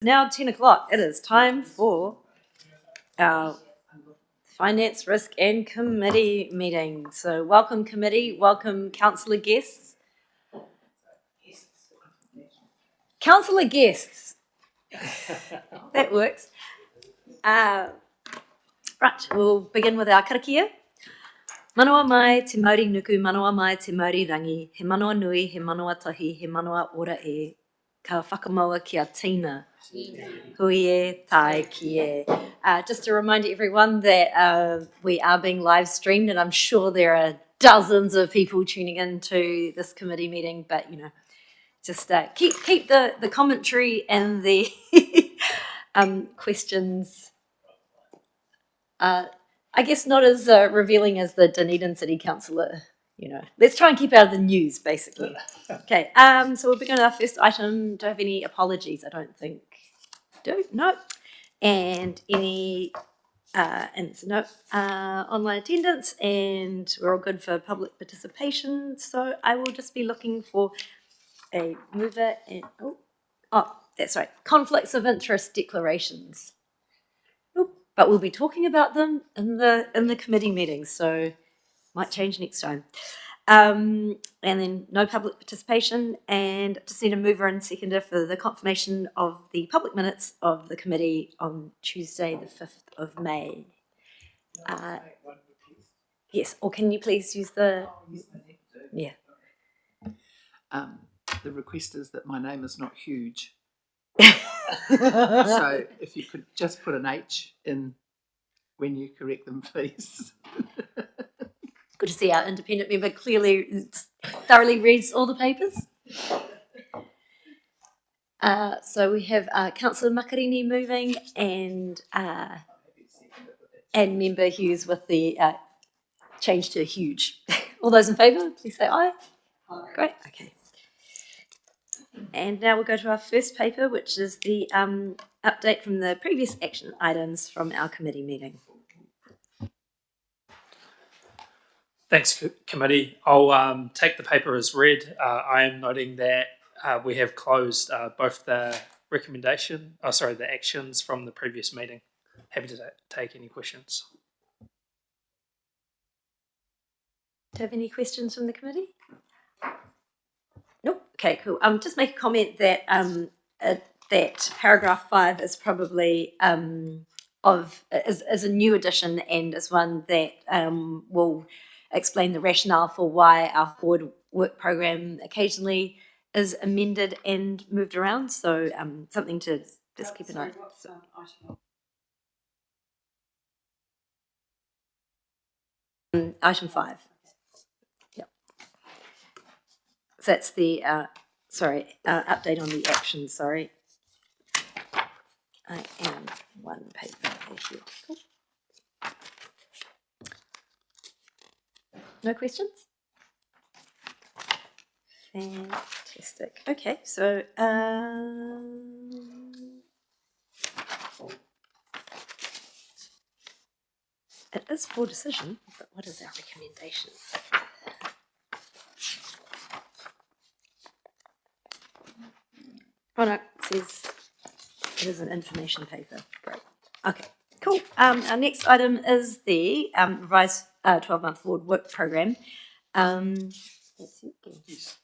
Now 10 o'clock. It is time for our Finance, Risk and Committee meeting. So welcome committee, welcome councillor guests. Councillor guests. That works. Right, we'll begin with our karakia. Manawa mai te Māori nuku, manawa mai te Māori rangi, he manawa nui, he manawa tahi, he manawa ora e, ka whakamaua kia tina. Hui e, tai ki e. Just to remind everyone that we are being live streamed, and I'm sure there are dozens of people tuning into this committee meeting, but just keep the commentary and the questions I guess not as revealing as the Dunedin City Councillor. Let's try and keep out of the news, basically. Okay, so we'll begin with our first item. Do I have any apologies? I don't think no. And any online attendance, and we're all good for public participation. So I will just be looking for a mover and that's right, conflicts of interest declarations. But we'll be talking about them in the committee meetings, so might change next time. And then no public participation, and just need a mover and seconder for the confirmation of the public minutes of the committee on Tuesday, the 5th of May. Yes, or can you please use the... Yeah. The request is that my name is not huge. So if you could just put an H in when you correct them, please. Good to see our independent member clearly thoroughly reads all the papers. So we have Councillor Makarini moving and Member Hughes with the change to huge. All those in favour, please say aye. Aye. Great, okay. And now we'll go to our first paper, which is the update from the previous action items from our committee meeting. Thanks, committee. I'll take the paper as read. I am noting that we have closed both the the actions from the previous meeting. Happy to take any questions. Do you have any questions from the committee? Nope. Okay, cool. Just make a comment that that paragraph 5 is probably is a new addition and is one that will explain the rationale for why our forward work program occasionally is amended and moved around. So something to just keep an eye on. Item 5. Yep. So that's the update on the action. Sorry, I am one paper here. Cool. No questions? Fantastic. Okay, so it is for decision, but what is our recommendation? Oh no, it says it is an information paper. Great. Okay, cool. Our next item is the revised 12-month forward work program. Let's see again. Yes.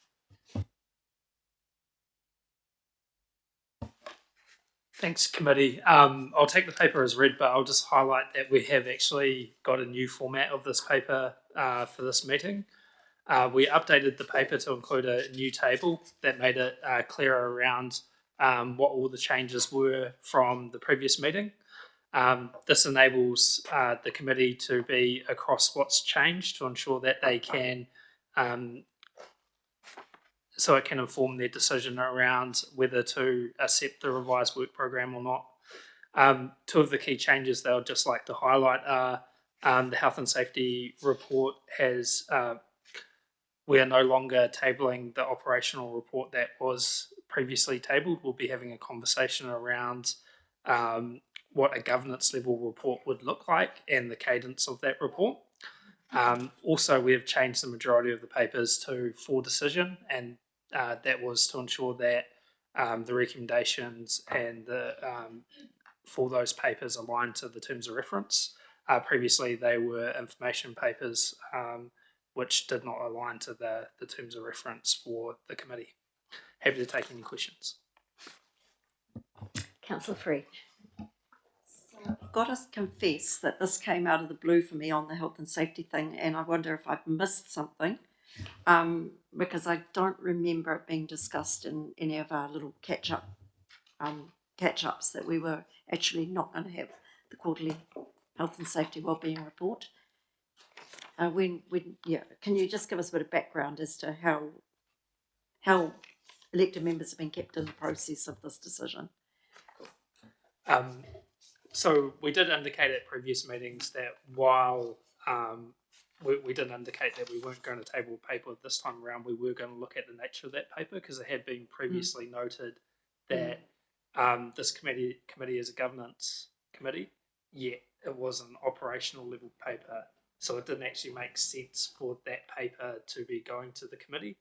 Thanks, committee. I'll take the paper as read, but I'll just highlight that we have actually got a new format of this paper for this meeting. We updated the paper to include a new table that made it clearer around what all the changes were from the previous meeting. This enables the committee to be across what's changed to ensure that they can so it can inform their decision around whether to accept the revised work program or not. Two of the key changes that I'd just like to highlight are the health and safety report has, we are no longer tabling the operational report that was previously tabled. We'll be having a conversation around what a governance level report would look like and the cadence of that report. Also, we have changed the majority of the papers to for decision, and that was to ensure that the recommendations and the for those papers aligned to the terms of reference. Previously, they were information papers which did not align to the terms of reference for the committee. Happy to take any questions. Councillor Free. I've got to confess that this came out of the blue for me on the health and safety thing, and I wonder if I've missed something, because I don't remember it being discussed in any of our little catch-ups that we were actually not going to have the quarterly health and safety wellbeing report. Can you just give us a bit of background as to how elected members have been kept in the process of this decision? So we did indicate at previous meetings that while we did indicate that we weren't going to table paper this time around, we were going to look at the nature of that paper, because it had been previously noted that this committee is a governance committee, yet it was an operational level paper, so it didn't actually make sense for that paper to be going to the committee.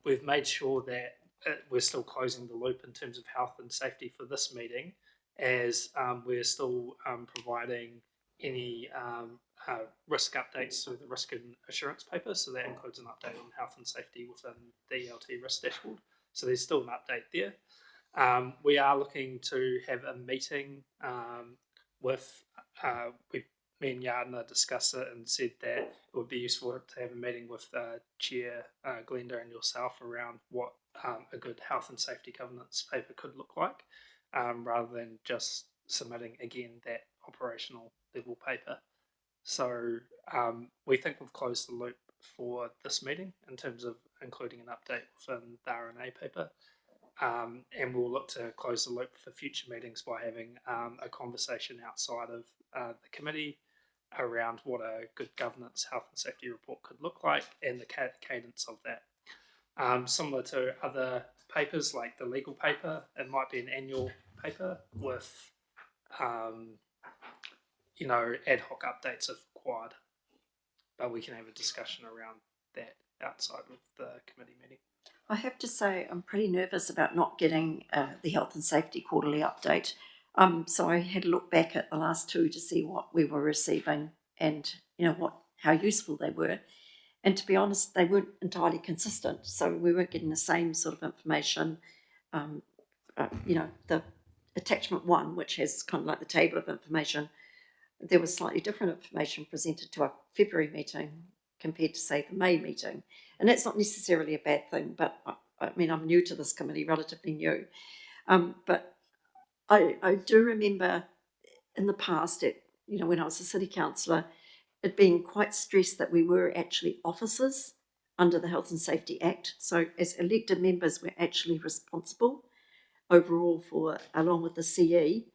We've made sure that we're still closing the loop in terms of health and safety for this meeting, as we're still providing any risk updates through the risk and assurance paper. So that includes an update on health and safety within the ELT risk dashboard. So there's still an update there. We are looking to have a meeting with, me and Yardner discussed it and said that it would be useful to have a meeting with Chair Glenda and yourself around what a good health and safety governance paper could look like, rather than just submitting again that operational level paper. So we think we've closed the loop for this meeting in terms of including an update within the RNA paper. And we'll look to close the loop for future meetings by having a conversation outside of the committee around what a good governance health and safety report could look like and the cadence of that. Similar to other papers like the legal paper, it might be an annual paper with ad hoc updates if required, but we can have a discussion around that outside of the committee meeting. I have to say I'm pretty nervous about not getting the health and safety quarterly update. So I had a look back at the last two to see what we were receiving and how useful they were. And to be honest, they weren't entirely consistent. So we weren't getting the same sort of information. The attachment 1, which has kind of like the table of information, there was slightly different information presented to our February meeting compared to, say, the May meeting. And that's not necessarily a bad thing, but I mean, I'm new to this committee, relatively new. But I do remember in the past, when I was a city councillor, it being quite stressed that we were actually officers under the Health and Safety Act. So as elected members, we're actually responsible overall for, along with the CE,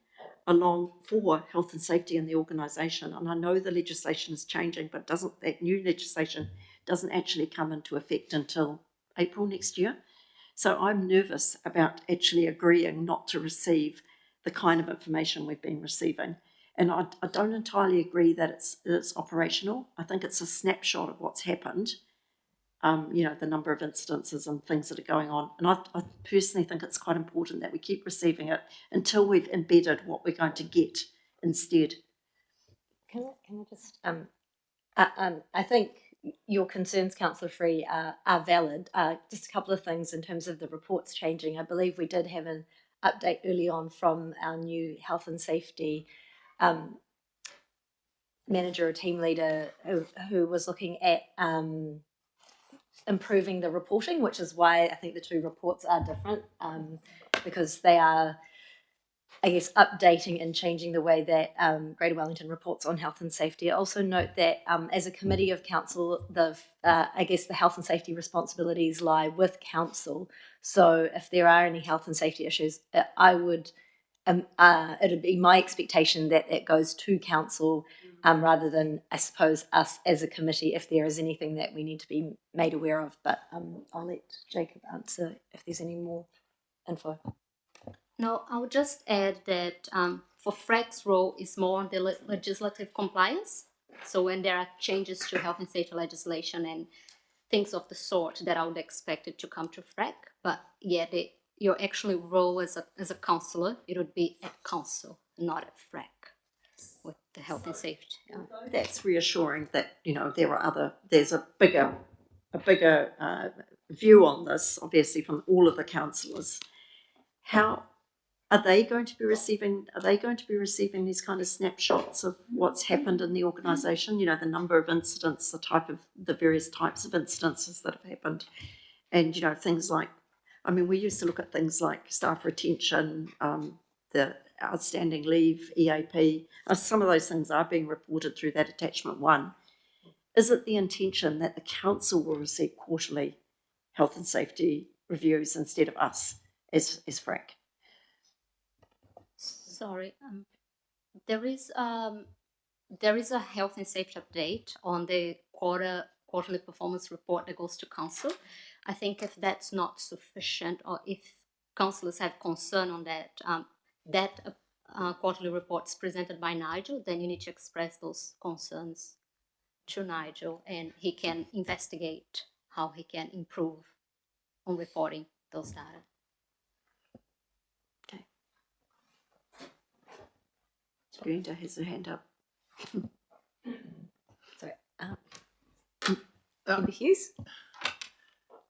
for health and safety in the organisation. And I know the legislation is changing, but that new legislation doesn't actually come into effect until April next year. So I'm nervous about actually agreeing not to receive the kind of information we've been receiving. And I don't entirely agree that it's operational. I think it's a snapshot of what's happened, the number of incidences and things that are going on. And I personally think it's quite important that we keep receiving it until we've embedded what we're going to get instead. Can I just... I think your concerns, Councillor Free, are valid. Just a couple of things in terms of the reports changing. I believe we did have an update early on from our new health and safety manager or team leader who was looking at improving the reporting, which is why I think the two reports are different, because they are, I guess, updating and changing the way that Greater Wellington reports on health and safety. I also note that as a committee of council, I guess the health and safety responsibilities lie with council. So if there are any health and safety issues, it'd be my expectation that it goes to council rather than, I suppose, us as a committee if there is anything that we need to be made aware of. But I'll let Jacob answer if there's any more info. No, I'll just add that for FRAC's role is more on the legislative compliance. So when there are changes to health and safety legislation and things of the sort, that I would expect it to come to FRAC. But yeah, your actual role as a counsellor, it would be at council, not at FRAC, with the health and safety. That's reassuring that, there's a bigger view on this, obviously, from all of the councillors. How are they going to be receiving these kind of snapshots of what's happened in the organisation? The number of incidents, the various types of incidences that have happened, and things like, we used to look at things like staff retention, the outstanding leave, EAP. Some of those things are being reported through that attachment 1. Is it the intention that the council will receive quarterly health and safety reviews instead of us as FRAC? Sorry, there is a health and safety update on the quarterly performance report that goes to council. I think if that's not sufficient, or if councillors have concern on that, quarterly reports presented by Nigel, then you need to express those concerns to Nigel, and he can investigate how he can improve on reporting those data. Okay. Brenda has her hand up. Sorry. Member Hughes?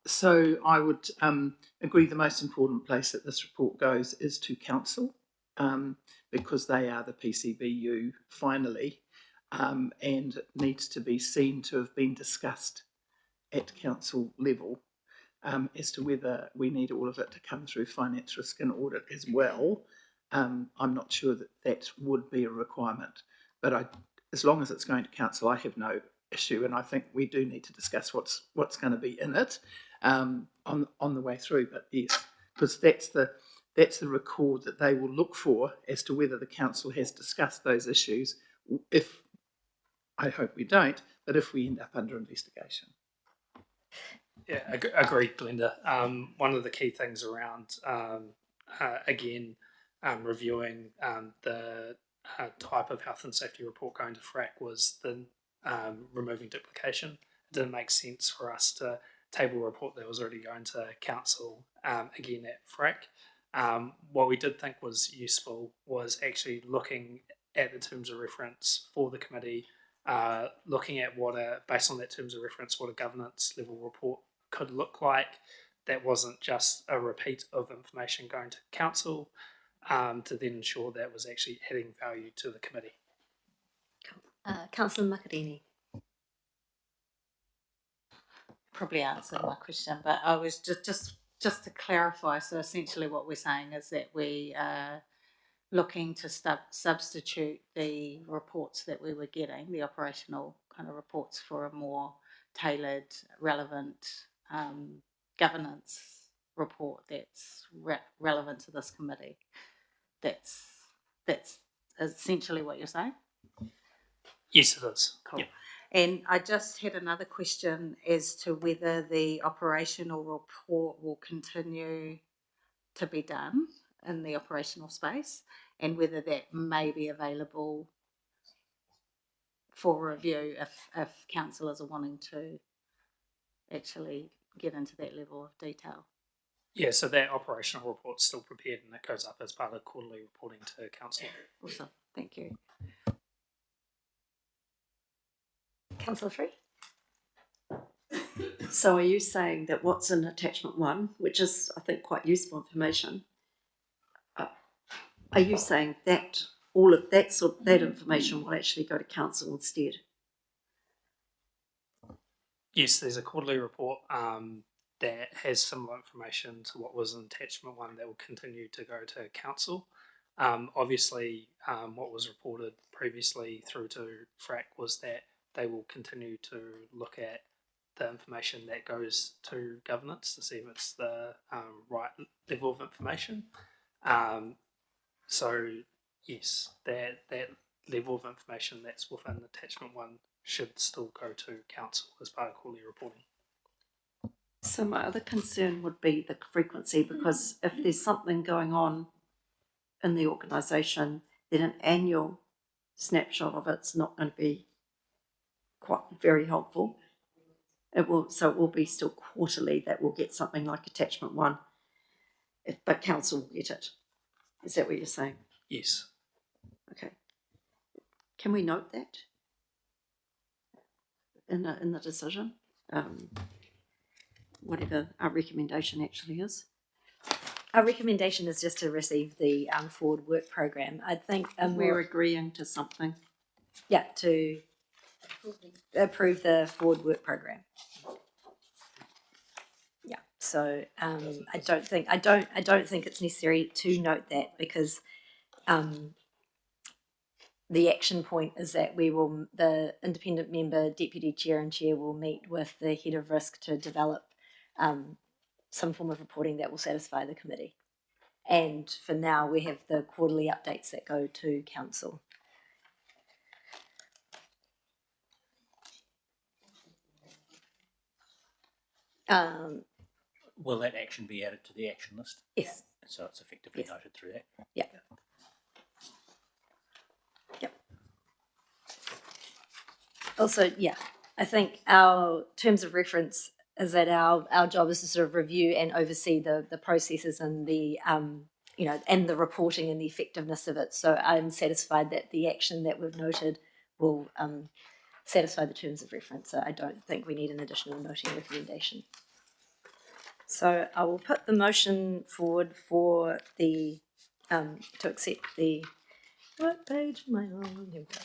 So I would agree the most important place that this report goes is to council, because they are the PCBU finally, and it needs to be seen to have been discussed at council level as to whether we need all of it to come through finance, risk and audit as well. I'm not sure that would be a requirement, but as long as it's going to council, I have no issue, and I think we do need to discuss what's going to be in it on the way through. But yes, because that's the record that they will look for as to whether the council has discussed those issues. If I hope we don't, but if we end up under investigation. Yeah, agreed, Glenda. One of the key things around reviewing the type of health and safety report going to FRAC was the removing duplication. It didn't make sense for us to table a report that was already going to council again at FRAC. What we did think was useful was actually looking at the terms of reference for the committee, looking at based on that terms of reference, what a governance level report could look like. That wasn't just a repeat of information going to council, to then ensure that was actually adding value to the committee. Councillor Macarini. Probably answered my question, but I was just to clarify. So essentially, what we're saying is that we are looking to substitute the reports that we were getting, the operational kind of reports, for a more tailored, relevant governance report that's relevant to this committee. That's essentially what you're saying? Yes, it is. Cool. Yep. And I just had another question as to whether the operational report will continue to be done in the operational space, and whether that may be available for review if councillors are wanting to actually get into that level of detail. Yeah, so that operational report's still prepared and that goes up as part of quarterly reporting to council. Awesome, thank you. Councillor Free? So are you saying that what's in attachment 1, which is, I think, quite useful information, are you saying that all of that information will actually go to council instead? Yes, there's a quarterly report that has similar information to what was in attachment 1 that will continue to go to council. Obviously, what was reported previously through to FRAC was that they will continue to look at the information that goes to governance to see if it's the right level of information. So yes, that level of information that's within attachment 1 should still go to council as part of quarterly reporting. So my other concern would be the frequency, because if there's something going on in the organisation, then an annual snapshot of it's not going to be quite very helpful. It will be still quarterly that we'll get something like attachment 1. but council will get it. Is that what you're saying? Yes. Okay. Can we note that in the decision? Whatever our recommendation actually is. Our recommendation is just to receive the forward work program. I think We're agreeing to something. to approve the forward work program. Yeah. So I don't think it's necessary to note that, because the action point is that the independent member, deputy chair and chair will meet with the head of risk to develop some form of reporting that will satisfy the committee. And for now, we have the quarterly updates that go to council. Will that action be added to the action list? Yes. So it's effectively noted through that? Yeah. Yep. Also, I think our terms of reference is that our job is to sort of review and oversee the processes and the and the reporting and the effectiveness of it. So I'm satisfied that the action that we've noted will satisfy the terms of reference. So I don't think we need an additional noting recommendation. So I will put the motion forward for the to accept the what page am I on? Here we go.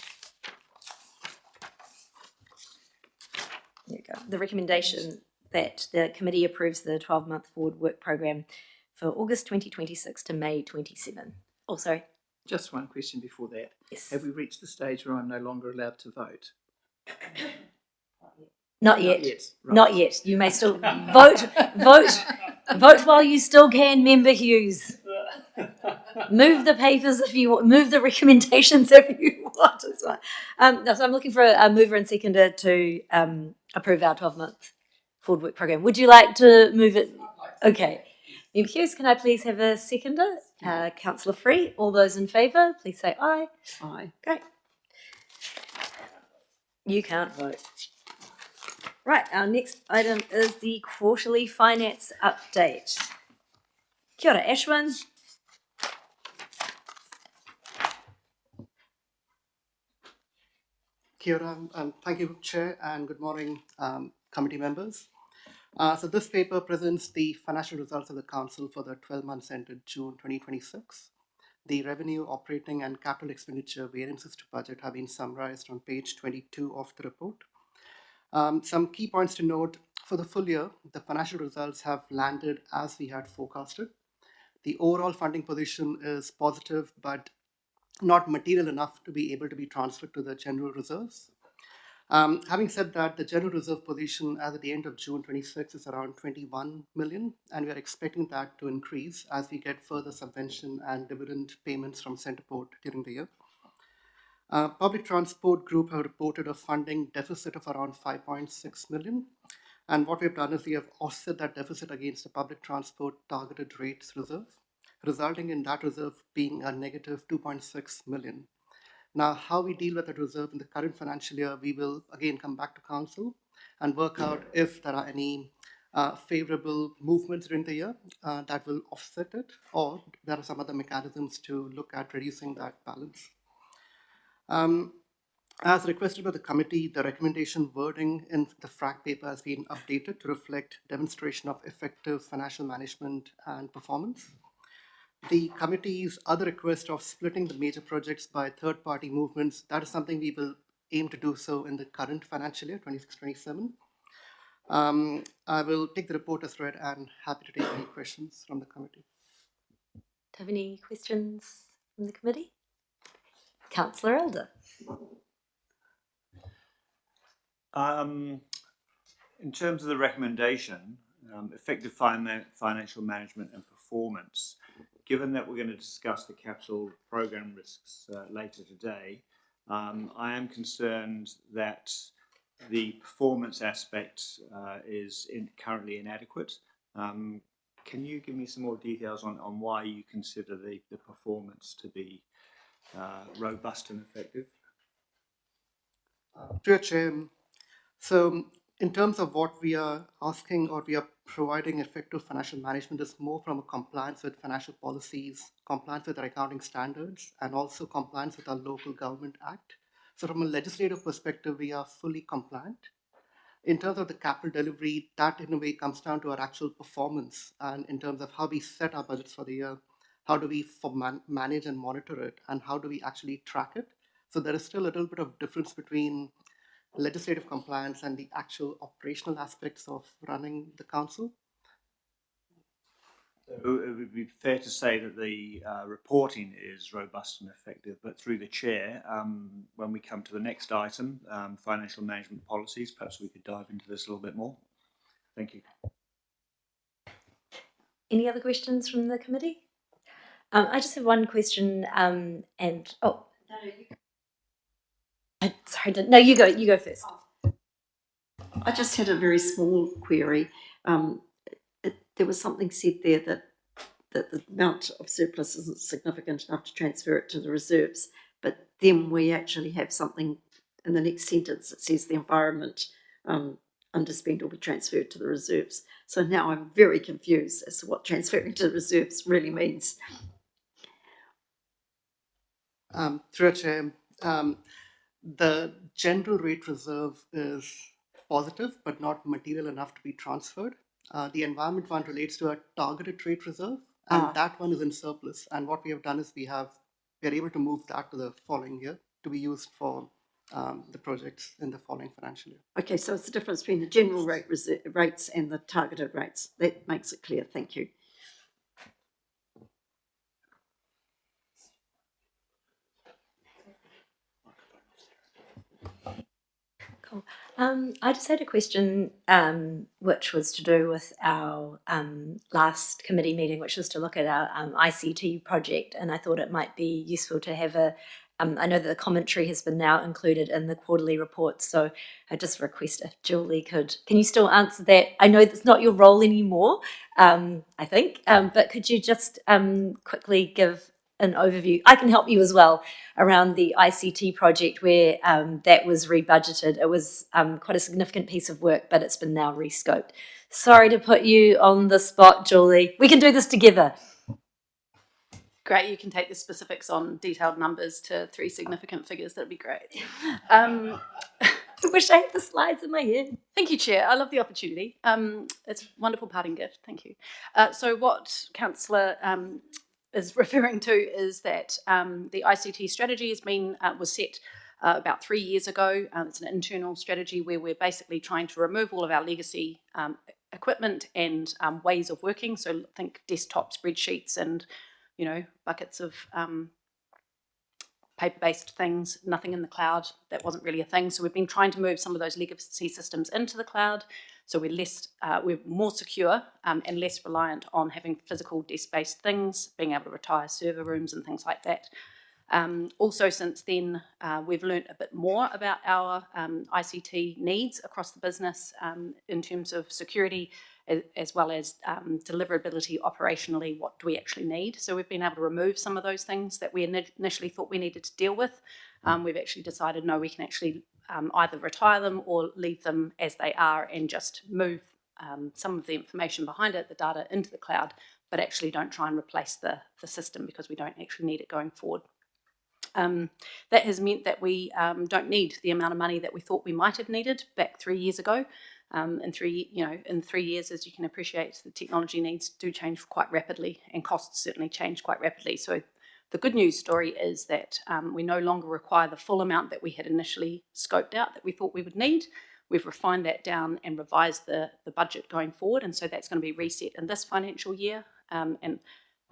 There you go. The recommendation that the committee approves the 12-month forward work program for August 2026 to May 27. Oh, sorry. Just one question before that. Yes. Have we reached the stage where I'm no longer allowed to vote? Not yet. Right. Not yet. You may still vote while you still can, Member Hughes. Move the papers if you want. Move the recommendations if you want as well. So I'm looking for a mover and seconder to approve our 12-month forward work program. Would you like to move it? Okay. Member Hughes, can I please have a seconder? Councillor Free. All those in favour, please say aye. Aye. Great. You can't vote. Right, our next item is the quarterly finance update. Kia ora, Ashwin. Kia ora, thank you, Chair, and good morning, committee members. So this paper presents the financial results of the Council for the 12 months ended June 2026. The revenue, operating and capital expenditure variances to budget have been summarized on page 22 of the report. Some key points to note: for the full year, the financial results have landed as we had forecasted. The overall funding position is positive, but not material enough to be able to be transferred to the general reserves. Having said that, the general reserve position as at the end of June 26 is around 21 million, and we are expecting that to increase as we get further subvention and dividend payments from Centreport during the year. Public Transport Group have reported a funding deficit of around 5.6 million. And what we've done is we have offset that deficit against the public transport targeted rates reserve, resulting in that reserve being a negative 2.6 million. Now, how we deal with that reserve in the current financial year, we will again come back to council and work out if there are any favorable movements during the year that will offset it, or there are some other mechanisms to look at reducing that balance. As requested by the committee, the recommendation wording in the FRAC paper has been updated to reflect demonstration of effective financial management and performance. The committee's other request of splitting the major projects by third-party movements, that is something we will aim to do so in the current financial year, 26-27. I will take the report as read and happy to take any questions from the committee. Do you have any questions from the committee? Councillor Elder. In terms of the recommendation, effective financial management and performance, given that we're going to discuss the capital program risks later today, I am concerned that the performance aspect is currently inadequate. Can you give me some more details on why you consider the performance to be robust and effective? Dear Chair, so in terms of what we are asking or we are providing effective financial management is more from a compliance with financial policies, compliance with our accounting standards, and also compliance with our local government act. So from a legislative perspective, we are fully compliant. In terms of the capital delivery, that in a way comes down to our actual performance, and in terms of how we set our budgets for the year, how do we manage and monitor it, and how do we actually track it. So there is still a little bit of difference between legislative compliance and the actual operational aspects of running the council. It would be fair to say that the reporting is robust and effective, but through the chair, when we come to the next item, financial management policies, perhaps we could dive into this a little bit more. Thank you. Any other questions from the committee? I just have one question, sorry, no, you go first. I just had a very small query. There was something said there that the amount of surplus isn't significant enough to transfer it to the reserves, but then we actually have something in the next sentence that says the environment underspend will be transferred to the reserves. So now I'm very confused as to what transferring to the reserves really means. Through a chair, the general rate reserve is positive but not material enough to be transferred. The environment one relates to a targeted rate reserve, and that one is in surplus. And what we have done is we are able to move that to the following year to be used for the projects in the following financial year. Okay, so it's the difference between the general rates and the targeted rates. That makes it clear. Thank you. Cool. I just had a question, which was to do with our last committee meeting, which was to look at our ICT project, and I thought it might be useful to have a. I know that the commentary has been now included in the quarterly report, so I just request if Julie could. Can you still answer that? I know that's not your role anymore, I think, but could you just quickly give an overview? I can help you as well around the ICT project where that was rebudgeted. It was quite a significant piece of work, but it's been now rescoped. Sorry to put you on the spot, Julie. We can do this together. Great, you can take the specifics on detailed numbers to 3 significant figures. That'd be great. I wish I had the slides in my head. Thank you, Chair. I love the opportunity. It's a wonderful parting gift. Thank you. So what Councillor is referring to is that the ICT strategy was set about 3 years ago. It's an internal strategy where we're basically trying to remove all of our legacy equipment and ways of working. So think desktop spreadsheets and buckets of paper-based things, nothing in the cloud. That wasn't really a thing. So we've been trying to move some of those legacy systems into the cloud. So we're more secure and less reliant on having physical desk-based things, being able to retire server rooms and things like that. Also, since then, we've learnt a bit more about our ICT needs across the business in terms of security, as well as deliverability operationally. What do we actually need? So we've been able to remove some of those things that we initially thought we needed to deal with. We've actually decided, no, we can actually either retire them or leave them as they are and just move some of the information behind it, the data, into the cloud, but actually don't try and replace the system because we don't actually need it going forward. That has meant that we don't need the amount of money that we thought we might have needed back 3 years ago. In 3 years, as you can appreciate, the technology needs do change quite rapidly, and costs certainly change quite rapidly. So the good news story is that we no longer require the full amount that we had initially scoped out that we thought we would need. We've refined that down and revised the budget going forward, and so that's going to be reset in this financial year. And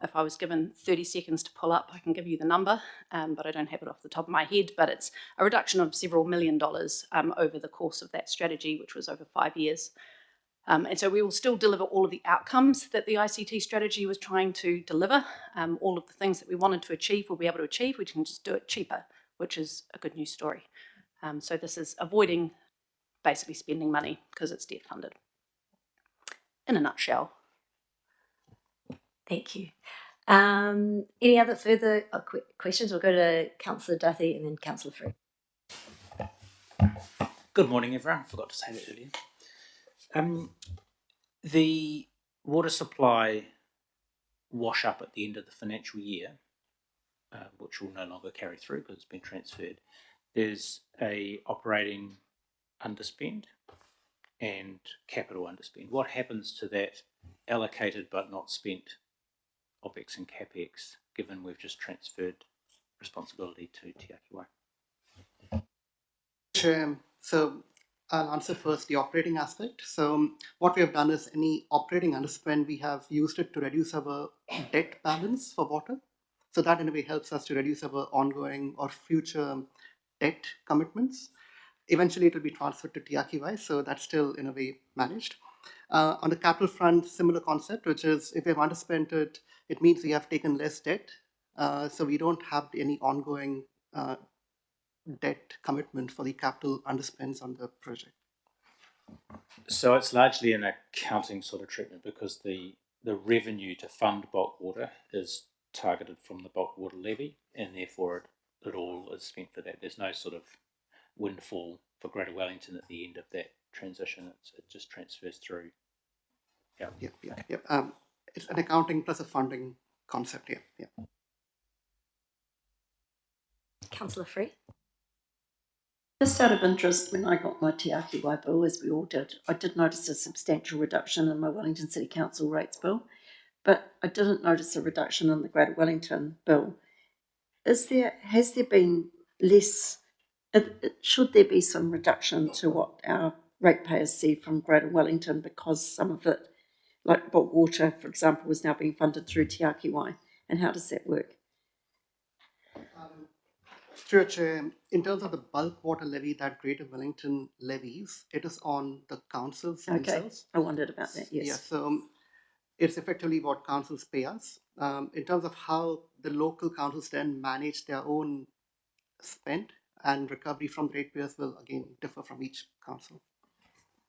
if I was given 30 seconds to pull up, I can give you the number, but I don't have it off the top of my head. But it's a reduction of several $1 million over the course of that strategy, which was over 5 years. And so we will still deliver all of the outcomes that the ICT strategy was trying to deliver. All of the things that we wanted to achieve, we'll be able to achieve. We can just do it cheaper, which is a good news story. So this is avoiding basically spending money because it's debt funded. In a nutshell. Thank you. Any other further questions? We'll go to Councillor Duthie and then Councillor Free. Good morning, everyone. I forgot to say that earlier. The water supply wash up at the end of the financial year, which will no longer carry through because it's been transferred. There's a operating underspend and capital underspend. What happens to that allocated but not spent OPEX and CAPEX, given we've just transferred responsibility to Te Akiwai? Chair, so I'll answer first the operating aspect. So what we have done is any operating underspend, we have used it to reduce our debt balance for water. So that in a way helps us to reduce our ongoing or future debt commitments. Eventually it will be transferred to Te Akiwai, so that's still in a way managed. On the capital front, similar concept, which is if we have underspent it, it means we have taken less debt. So we don't have any ongoing debt commitment for the capital underspends on the project. So it's largely an accounting sort of treatment because the revenue to fund bulk water is targeted from the bulk water levy, and therefore it all is spent for that. There's no sort of windfall for Greater Wellington at the end of that transition. It just transfers through. Yeah. It's an accounting plus a funding concept here. Yeah. Councillor Free. Just out of interest, when I got my Te Akiwai bill, as we all did, I did notice a substantial reduction in my Wellington City Council rates bill, but I didn't notice a reduction in the Greater Wellington bill. Has there been less, should there be some reduction to what our ratepayers see from Greater Wellington because some of it, like bulk water, for example, is now being funded through Te Akiwai, and how does that work? Through Chair, in terms of the bulk water levy that Greater Wellington levies, it is on the councils themselves. I wondered about that, yes. Yeah, so it's effectively what councils pay us. In terms of how the local councils then manage their own spend and recovery from ratepayers will again differ from each council.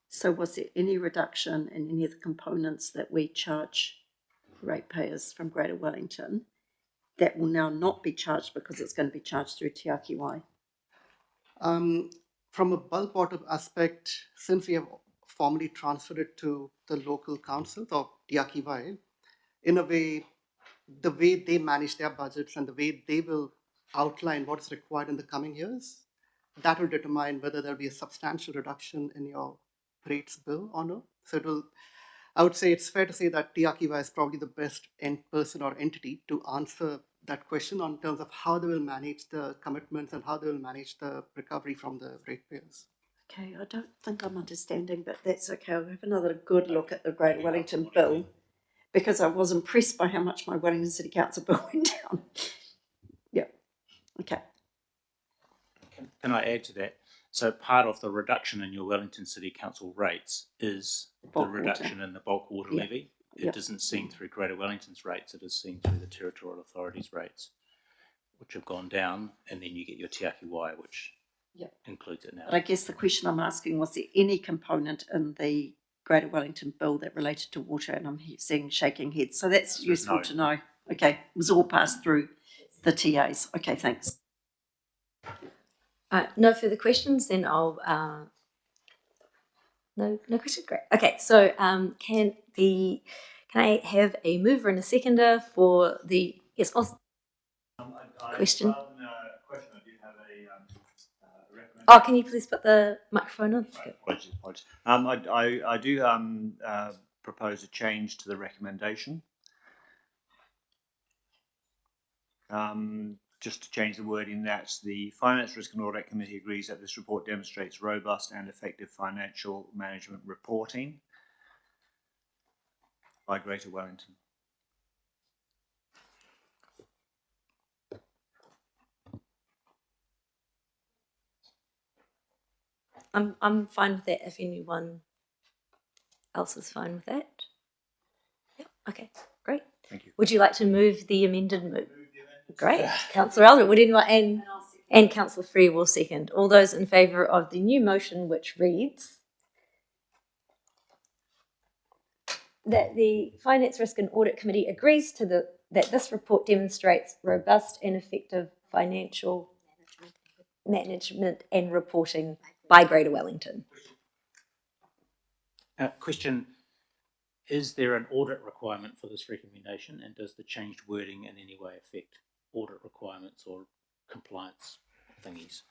So was there any reduction in any of the components that we charge ratepayers from Greater Wellington that will now not be charged because it's going to be charged through Te Akiwai? From a bulk water aspect, since we have formally transferred it to the local councils or Te Akiwai, in a way, the way they manage their budgets and the way they will outline what's required in the coming years, that will determine whether there'll be a substantial reduction in your rates bill or no. So I would say it's fair to say that Te Akiwai is probably the best person or entity to answer that question on terms of how they will manage the commitments and how they will manage the recovery from the ratepayers. Okay, I don't think I'm understanding, but that's okay. I'll have another good look at the Greater Wellington bill because I was impressed by how much my Wellington City Council bill went down. Yeah, okay. Can I add to that? So part of the reduction in your Wellington City Council rates is the reduction in the bulk water levy. It isn't seen through Greater Wellington's rates, it is seen through the territorial authorities' rates, which have gone down, and then you get your Te Akiwai, which includes it now. But I guess the question I'm asking, was there any component in the Greater Wellington bill that related to water? And I'm seeing shaking heads. So that's useful to know. Okay, it was all passed through the TAs. Okay, thanks. No further questions, then I'll no questions. Great. Okay, so can I have a mover and a seconder for the question? I do have a recommendation. Oh, can you please put the microphone on? Apologies. I do propose a change to the recommendation. Just to change the wording, that's the Finance, Risk and Audit Committee agrees that this report demonstrates robust and effective financial management reporting by Greater Wellington. I'm fine with that if anyone else is fine with that. Yep, okay, great. Thank you. Would you like to move the amended move? Great. Councillor Elder, would anyone, and Councillor Free will second. All those in favour of the new motion, which reads that the Finance, Risk and Audit Committee agrees to that this report demonstrates robust and effective financial management and reporting by Greater Wellington. Question, is there an audit requirement for this recommendation, and does the changed wording in any way affect audit requirements or compliance thingies?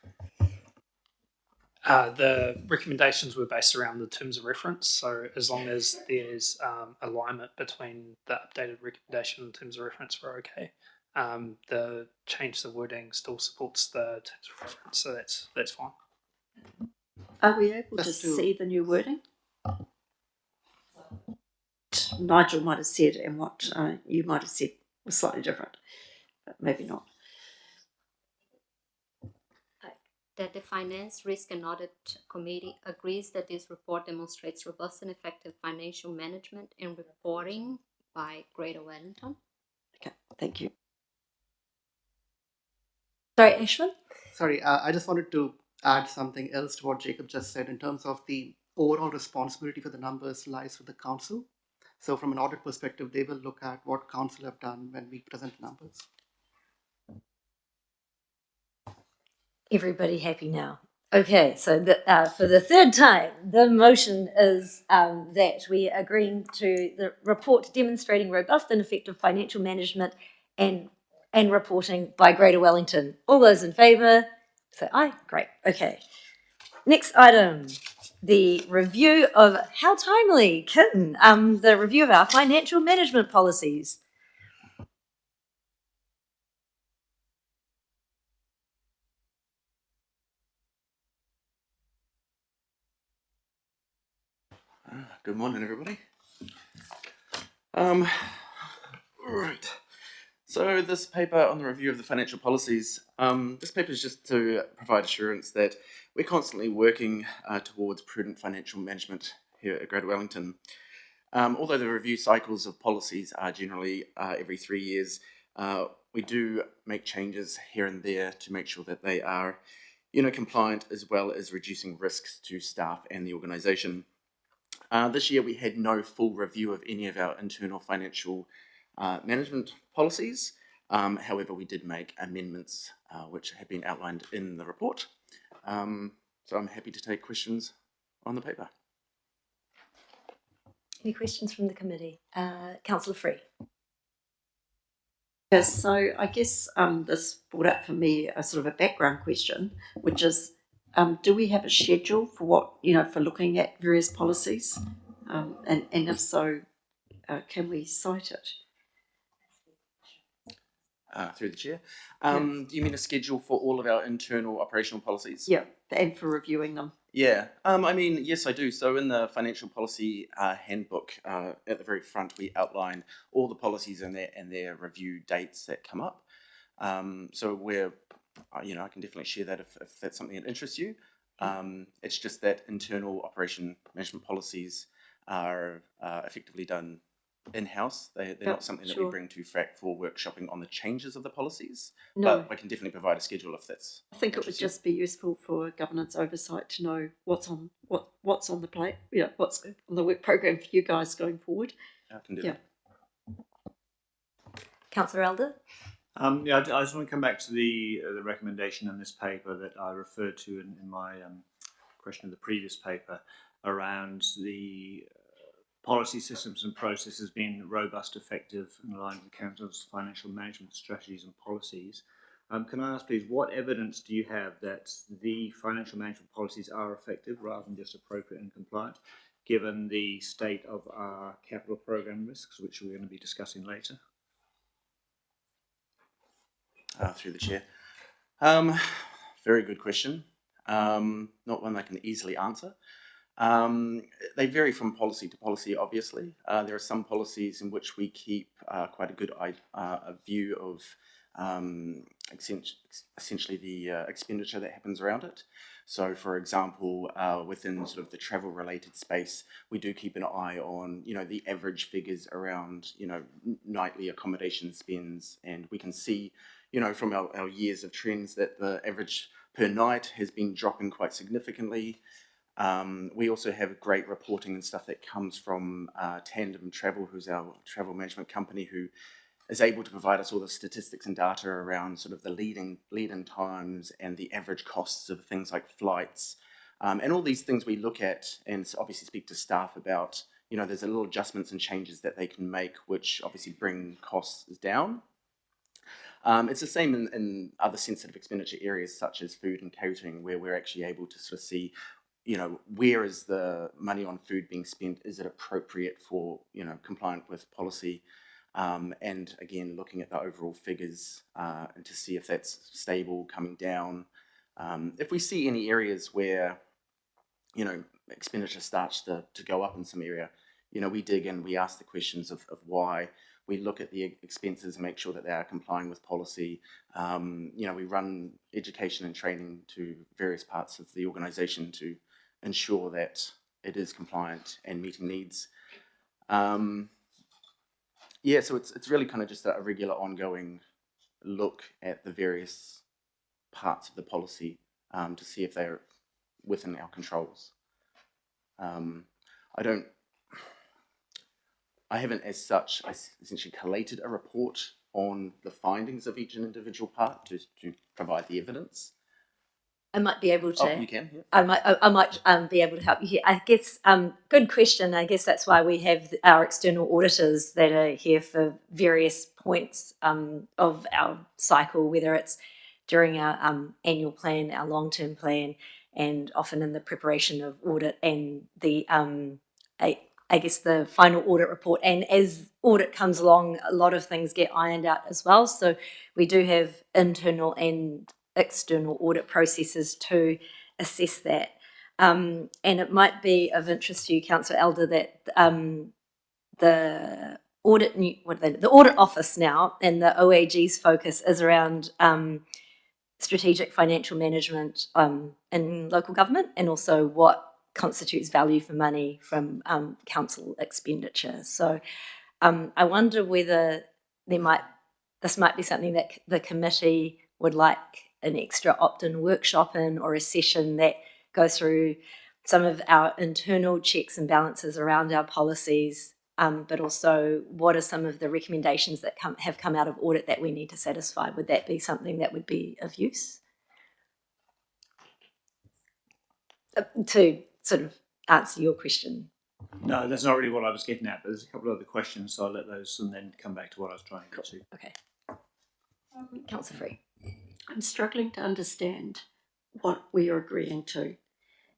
The recommendations were based around the terms of reference, so as long as there's alignment between the updated recommendation and terms of reference, we're okay. The change to the wording still supports the terms of reference, so that's fine. Are we able to Just to- see the new wording? Nigel might have said and what you might have said was slightly different, but maybe not. That the Finance, Risk and Audit Committee agrees that this report demonstrates robust and effective financial management and reporting by Greater Wellington. Okay, thank you. Sorry, Ashwin? Sorry, I just wanted to add something else to what Jacob just said in terms of the overall responsibility for the numbers lies with the council. So from an audit perspective, they will look at what council have done when we present numbers. Everybody happy now? Okay, so for the third time, the motion is that we are agreeing to the report demonstrating robust and effective financial management and reporting by Greater Wellington. All those in favour, say aye. Great. Okay. Next item, the review of how timely, Kitten, the review of our financial management policies. Good morning, everybody. Right. So this paper on the review of the financial policies, this paper is just to provide assurance that we're constantly working towards prudent financial management here at Greater Wellington. Although the review cycles of policies are generally every 3 years, we do make changes here and there to make sure that they are, compliant, as well as reducing risks to staff and the organisation. This year we had no full review of any of our internal financial management policies. However, we did make amendments which have been outlined in the report. So I'm happy to take questions on the paper. Any questions from the committee? Councillor Free. Yes, so I guess this brought up for me a sort of a background question, which is, do we have a schedule for what, for looking at various policies? And if so, can we cite it? Through the chair. Do you mean a schedule for all of our internal operational policies? Yeah, and for reviewing them. Yeah, yes, I do. So in the financial policy handbook, at the very front, we outline all the policies and their review dates that come up. So we're, I can definitely share that if that's something that interests you. It's just that internal operation management policies are effectively done in-house. They're not something that we bring to FRAC for workshopping on the changes of the policies. No. But I can definitely provide a schedule if that's. I think it would just be useful for governance oversight to know what's on the plate, what's on the work program for you guys going forward. I can do that. Councillor Elder. I just want to come back to the recommendation in this paper that I referred to in my question of the previous paper around the policy systems and processes being robust, effective, and aligned with the Council's financial management strategies and policies. Can I ask, please, what evidence do you have that the financial management policies are effective rather than just appropriate and compliant, given the state of our capital program risks, which we're going to be discussing later? Through the chair. Very good question. Not one I can easily answer. They vary from policy to policy, obviously. There are some policies in which we keep quite a good view of essentially the expenditure that happens around it. So, for example, within sort of the travel-related space, we do keep an eye on, the average figures around, nightly accommodation spends, and we can see, from our years of trends that the average per night has been dropping quite significantly. We also have great reporting and stuff that comes from Tandem Travel, who's our travel management company, who is able to provide us all the statistics and data around sort of the lead-in times and the average costs of things like flights, And all these things we look at and obviously speak to staff about, there's a little adjustments and changes that they can make, which obviously bring costs down. It's the same in other sensitive expenditure areas such as food and catering, where we're actually able to sort of see, where is the money on food being spent? Is it appropriate for, compliant with policy? And again, looking at the overall figures and to see if that's stable, coming down. If we see any areas where, expenditure starts to go up in some area, we dig in, we ask the questions of why. We look at the expenses and make sure that they are complying with policy. We run education and training to various parts of the organisation to ensure that it is compliant and meeting needs. So it's really kind of just a regular ongoing look at the various parts of the policy to see if they're within our controls. I haven't as such essentially collated a report on the findings of each individual part to provide the evidence. I might be able to. Oh, you can. Yeah. I might be able to help you here. I guess good question. I guess that's why we have our external auditors that are here for various points of our cycle, whether it's during our annual plan, our long-term plan, and often in the preparation of audit and the I guess the final audit report. And as audit comes along, a lot of things get ironed out as well. So we do have internal and external audit processes to assess that. And it might be of interest to you, Councillor Elder, that the audit office now and the OAG's focus is around strategic financial management in local government, and also what constitutes value for money from council expenditure. So I wonder whether this might be something that the committee would like an extra opt-in workshop in, or a session that goes through some of our internal checks and balances around our policies, but also what are some of the recommendations that have come out of audit that we need to satisfy. Would that be something that would be of use? To sort of answer your question. No, that's not really what I was getting at, but there's a couple of other questions, so I'll let those and then come back to what I was trying to get to. Okay. Councillor Free. I'm struggling to understand what we are agreeing to.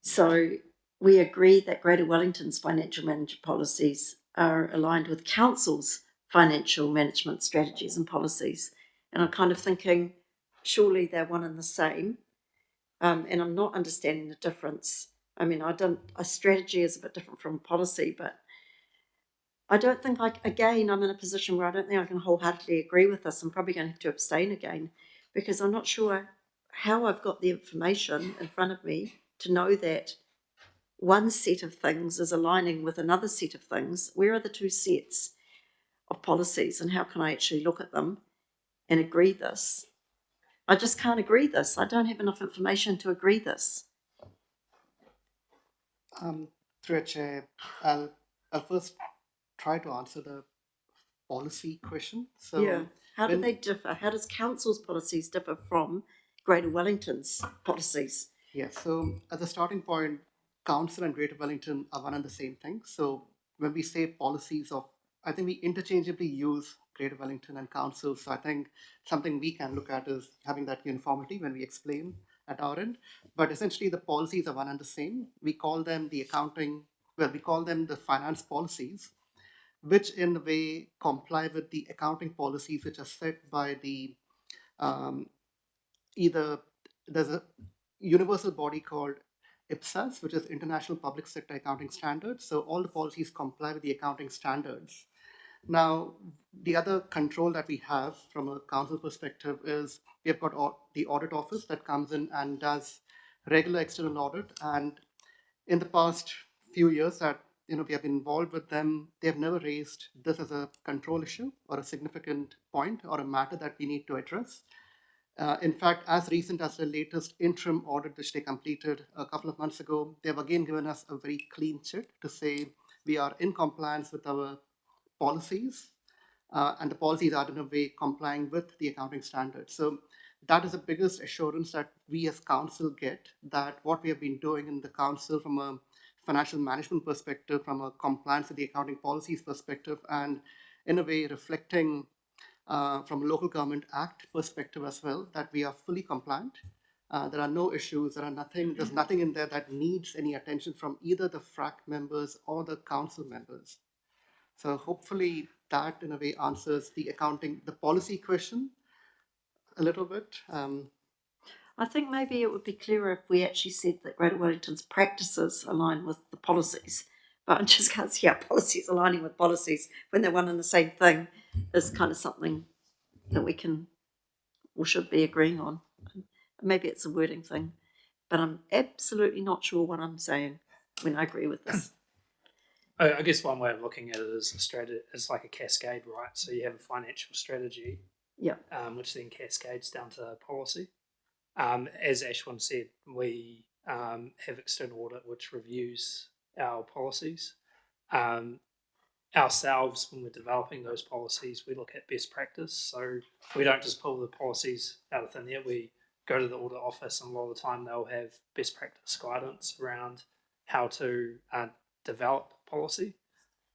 So we agree that Greater Wellington's financial management policies are aligned with Council's financial management strategies and policies. And I'm kind of thinking, surely they're one and the same. And I'm not understanding the difference. I mean, a strategy is a bit different from policy, but I don't think I'm in a position where I don't think I can wholeheartedly agree with this. I'm probably going to have to abstain again, because I'm not sure how I've got the information in front of me to know that one set of things is aligning with another set of things. Where are the two sets of policies, and how can I actually look at them and agree this? I just can't agree this. I don't have enough information to agree this. Through a chair, I'll first try to answer the policy question. So yeah, how do they differ? How does Council's policies differ from Greater Wellington's policies? Yeah, so as a starting point, Council and Greater Wellington are one and the same thing. So when we say policies I think we interchangeably use Greater Wellington and Council. So I think something we can look at is having that uniformity when we explain at our end. But essentially the policies are one and the same. We call them the finance policies, which in a way comply with the accounting policies which are set by the there's a universal body called IPSAS, which is International Public Sector Accounting Standards. So all the policies comply with the accounting standards. Now, the other control that we have from a council perspective is we have got the audit office that comes in and does regular external audit. And in the past few years that we have been involved with them, they have never raised this as a control issue or a significant point or a matter that we need to address. In fact, as recent as the latest interim audit which they completed a couple of months ago, they have again given us a very clean chit to say we are in compliance with our policies, and the policies are in a way complying with the accounting standards. So that is the biggest assurance that we as council get, that what we have been doing in the council from a financial management perspective, from a compliance with the accounting policies perspective, and in a way reflecting from a local government act perspective as well, that we are fully compliant. There are no issues. There's nothing in there that needs any attention from either the FRAC members or the council members. So hopefully that in a way answers the policy question a little bit. I think maybe it would be clearer if we actually said that Greater Wellington's practices align with the policies. But I just can't see our policies aligning with policies when they're one and the same thing is kind of something that we can or should be agreeing on. Maybe it's a wording thing, but I'm absolutely not sure what I'm saying when I agree with this. I guess one way of looking at it is it's like a cascade, right? So you have a financial strategy, Yeah. Which then cascades down to policy. As Ashwin said, we have external audit which reviews our policies. Ourselves, when we're developing those policies, we look at best practice. So we don't just pull the policies out of thin air. We go to the audit office, and a lot of the time they'll have best practice guidance around how to develop policy.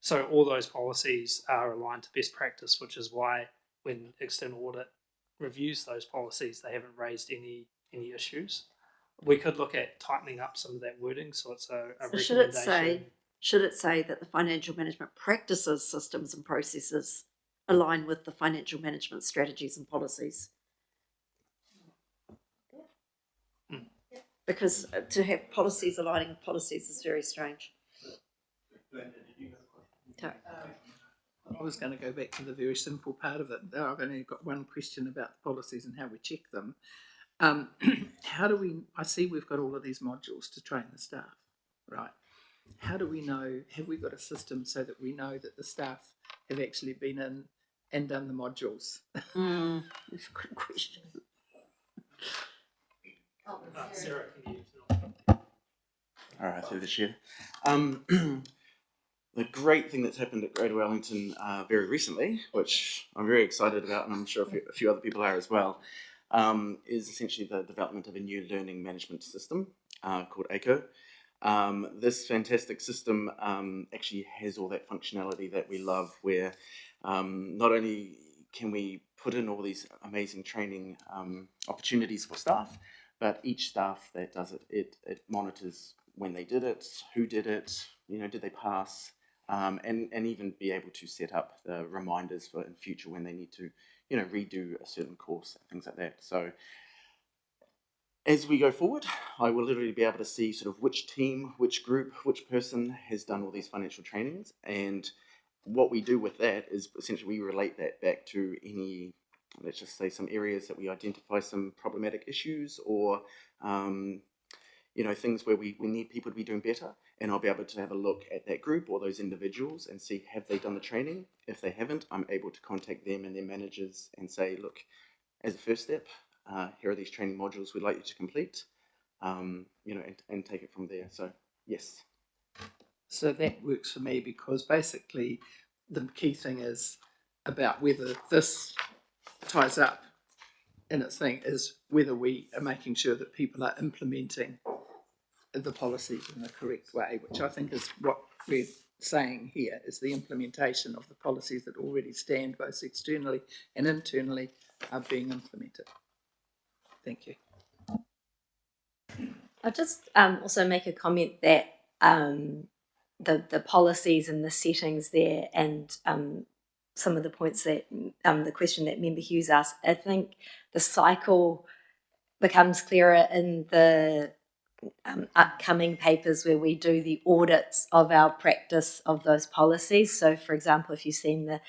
So all those policies are aligned to best practice, which is why when external audit reviews those policies, they haven't raised any issues. We could look at tightening up some of that wording, so it's a So recommendation. should it say that the financial management practices, systems and processes align with the financial management strategies and policies? Because to have policies aligning with policies is very strange. Sorry. I was going to go back to the very simple part of it. I've only got one question about the policies and how we check them. I see we've got all of these modules to train the staff, right? How do we know, have we got a system so that we know that the staff have actually been in and done the modules? That's a good question. Sarah, can you? All right, through the chair. The great thing that's happened at Greater Wellington very recently, which I'm very excited about, and I'm sure a few other people are as well, is essentially the development of a new learning management system called ACO. This fantastic system actually has all that functionality that we love, where not only can we put in all these amazing training opportunities for staff, but each staff that does it monitors when they did it, who did it, did they pass, and even be able to set up the reminders for in future when they need to, redo a certain course and things like that. So as we go forward, I will literally be able to see sort of which team, which group, which person has done all these financial trainings, and what we do with that is essentially we relate that back to any, let's just say, some areas that we identify some problematic issues or things where we need people to be doing better, and I'll be able to have a look at that group or those individuals and see, have they done the training? If they haven't, I'm able to contact them and their managers and say, look, as a first step, here are these training modules we'd like you to complete, and take it from there. So yes. So that works for me, because basically the key thing is about whether this ties up in its thing is whether we are making sure that people are implementing the policies in the correct way, which I think is what we're saying here, is the implementation of the policies that already stand both externally and internally are being implemented. Thank you. I'll just also make a comment that the policies and the settings there, and some of the points that the question that Member Hughes asked, I think the cycle becomes clearer in the upcoming papers where we do the audits of our practice of those policies. So, for example, if you've seen the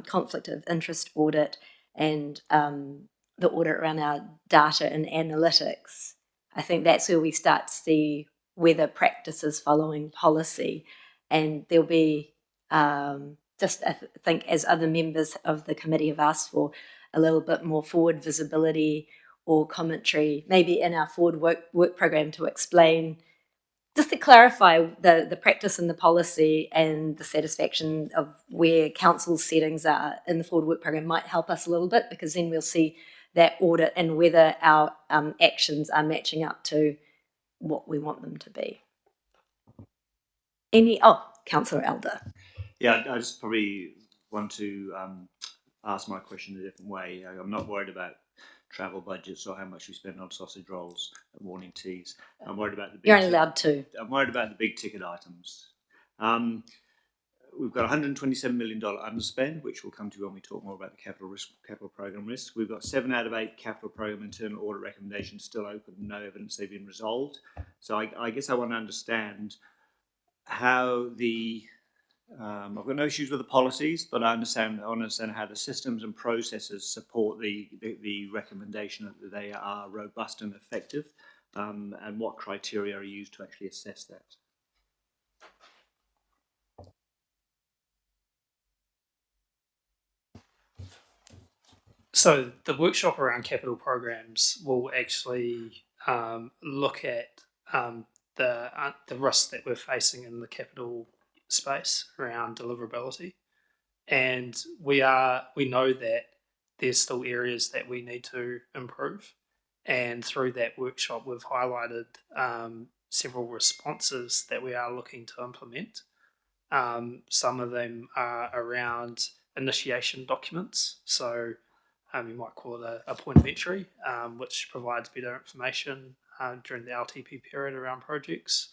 conflict of interest audit and the audit around our data and analytics, I think that's where we start to see whether practice is following policy. And there'll be, just I think as other members of the committee have asked for, a little bit more forward visibility or commentary, maybe in our forward work program, to explain, just to clarify the practice and the policy and the satisfaction of where council's settings are in the forward work program might help us a little bit, because then we'll see that audit and whether our actions are matching up to what we want them to be. Councillor Elder. Yeah, I just probably want to ask my question a different way. I'm not worried about travel budgets or how much we spend on sausage rolls and morning teas. I'm worried about the big You're only allowed to. I'm worried about the big ticket items. We've got $127 million underspend, which we'll come to when we talk more about the capital program risk. We've got 7 out of 8 capital program internal audit recommendations still open, no evidence they've been resolved. So I guess I want to understand how I've got no issues with the policies, but I want to understand how the systems and processes support the recommendation that they are robust and effective, and what criteria are used to actually assess that. So the workshop around capital programs will actually look at the risks that we're facing in the capital space around deliverability, and we know that there's still areas that we need to improve, and through that workshop we've highlighted several responses that we are looking to implement. Some of them are around initiation documents, so you might call it a point of entry, which provides better information during the LTP period around projects.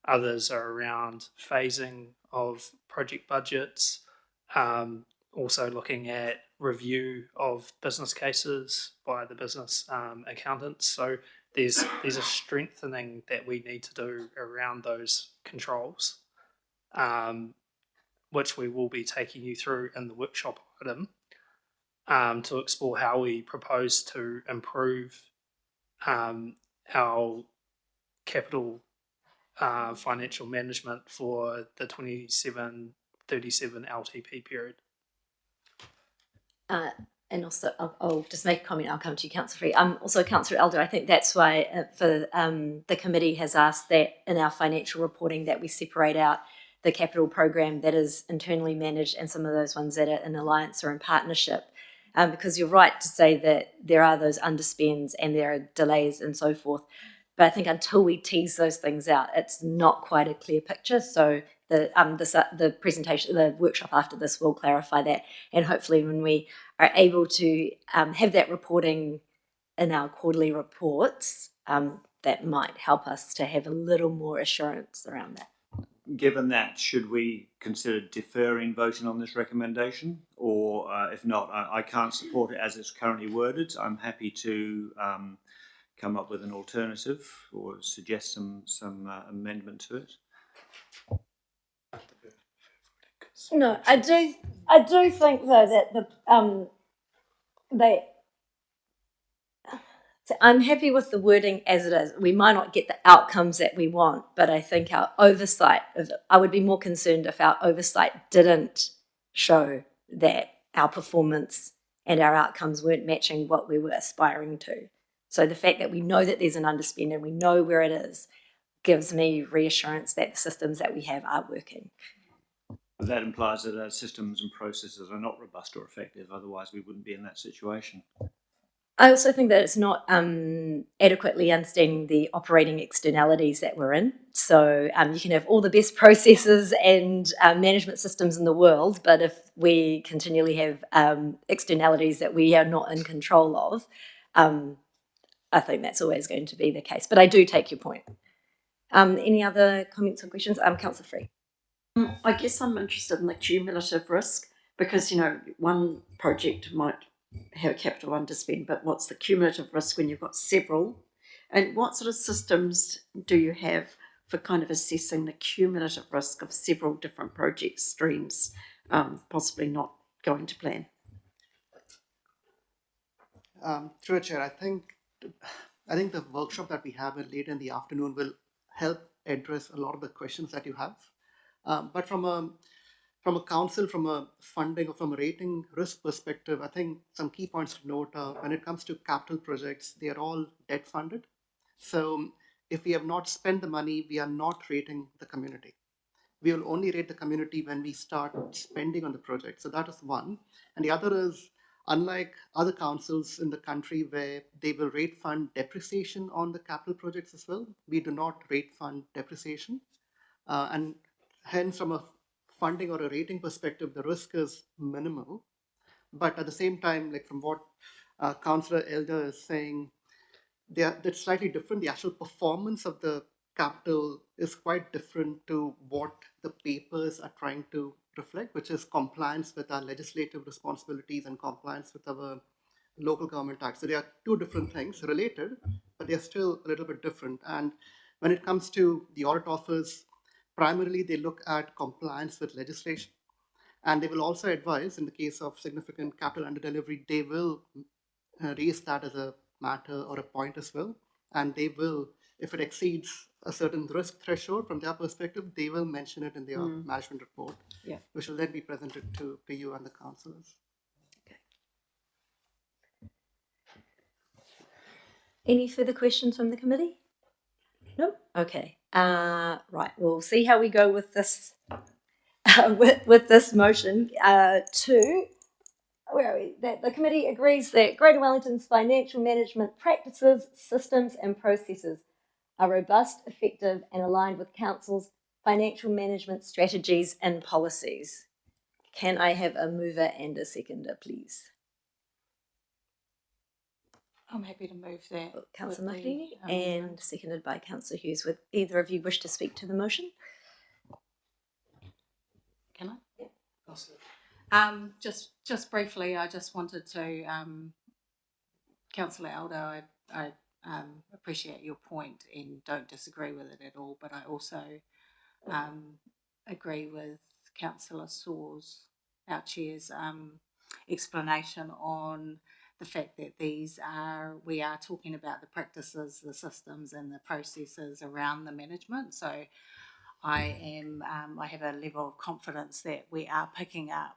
Others are around phasing of project budgets, also looking at review of business cases by the business accountants. So there's a strengthening that we need to do around those controls, which we will be taking you through in the workshop item, to explore how we propose to improve our capital financial management for the 27-37 LTP period. And also, I'll just make a comment. I'll come to you, Councillor Free. Also, Councillor Elder, I think that's why the committee has asked that in our financial reporting that we separate out the capital program that is internally managed and some of those ones that are in alliance or in partnership. Because you're right to say that there are those underspends and there are delays and so forth. But I think until we tease those things out, it's not quite a clear picture. So the presentation, the workshop after this will clarify that. And hopefully when we are able to have that reporting in our quarterly reports, that might help us to have a little more assurance around that. Given that, should we consider deferring voting on this recommendation? Or if not, I can't support it as it's currently worded. I'm happy to come up with an alternative or suggest some amendment to it. No, I do think though that so I'm happy with the wording as it is. We might not get the outcomes that we want, but I think our oversight I would be more concerned if our oversight didn't show that our performance and our outcomes weren't matching what we were aspiring to. So the fact that we know that there's an underspend and we know where it is gives me reassurance that the systems that we have are working. That implies that our systems and processes are not robust or effective, otherwise we wouldn't be in that situation. I also think that it's not adequately understanding the operating externalities that we're in. So you can have all the best processes and management systems in the world, but if we continually have externalities that we are not in control of, I think that's always going to be the case. But I do take your point. Any other comments or questions? Councillor Free. I guess I'm interested in the cumulative risk because, one project might have a capital underspend, but what's the cumulative risk when you've got several? And what sort of systems do you have for kind of assessing the cumulative risk of several different project streams possibly not going to plan? Through a chair, I think the workshop that we have later in the afternoon will help address a lot of the questions that you have. But from a council, from a funding or from a rating risk perspective, I think some key points to note when it comes to capital projects, they are all debt funded. So if we have not spent the money, we are not rating the community. We will only rate the community when we start spending on the project. So that is one. And the other is Unlike other councils in the country where they will rate fund depreciation on the capital projects as well, we do not rate fund depreciation. And hence, from a funding or a rating perspective, the risk is minimal. But at the same time, like from what Councillor Elder is saying, that's slightly different. The actual performance of the capital is quite different to what the papers are trying to reflect, which is compliance with our legislative responsibilities and compliance with our local government tax. So they are two different things, related, but they're still a little bit different. And when it comes to the audit office, primarily they look at compliance with legislation. And they will also advise, in the case of significant capital under delivery, they will raise that as a matter or a point as well. And they will, if it exceeds a certain risk threshold from their perspective, they will mention it in their management report, which will then be presented to PU and the councillors. Any further questions from the committee? No? Okay. Right, we'll see how we go with this with this motion where are we? That the committee agrees that Greater Wellington's financial management practices, systems and processes are robust, effective and aligned with Council's financial management strategies and policies. Can I have a mover and a seconder, please? I'm happy to move that. Councillor Macarini and seconded by Councillor Hughes. Would either of you wish to speak to the motion? Can I? Yeah. Just briefly, I just wanted to, Councillor Elder, I appreciate your point and don't disagree with it at all, but I also agree with Councillor Saw's, our chair's explanation on the fact that we are talking about the practices, the systems and the processes around the management. So I have a level of confidence that we are picking up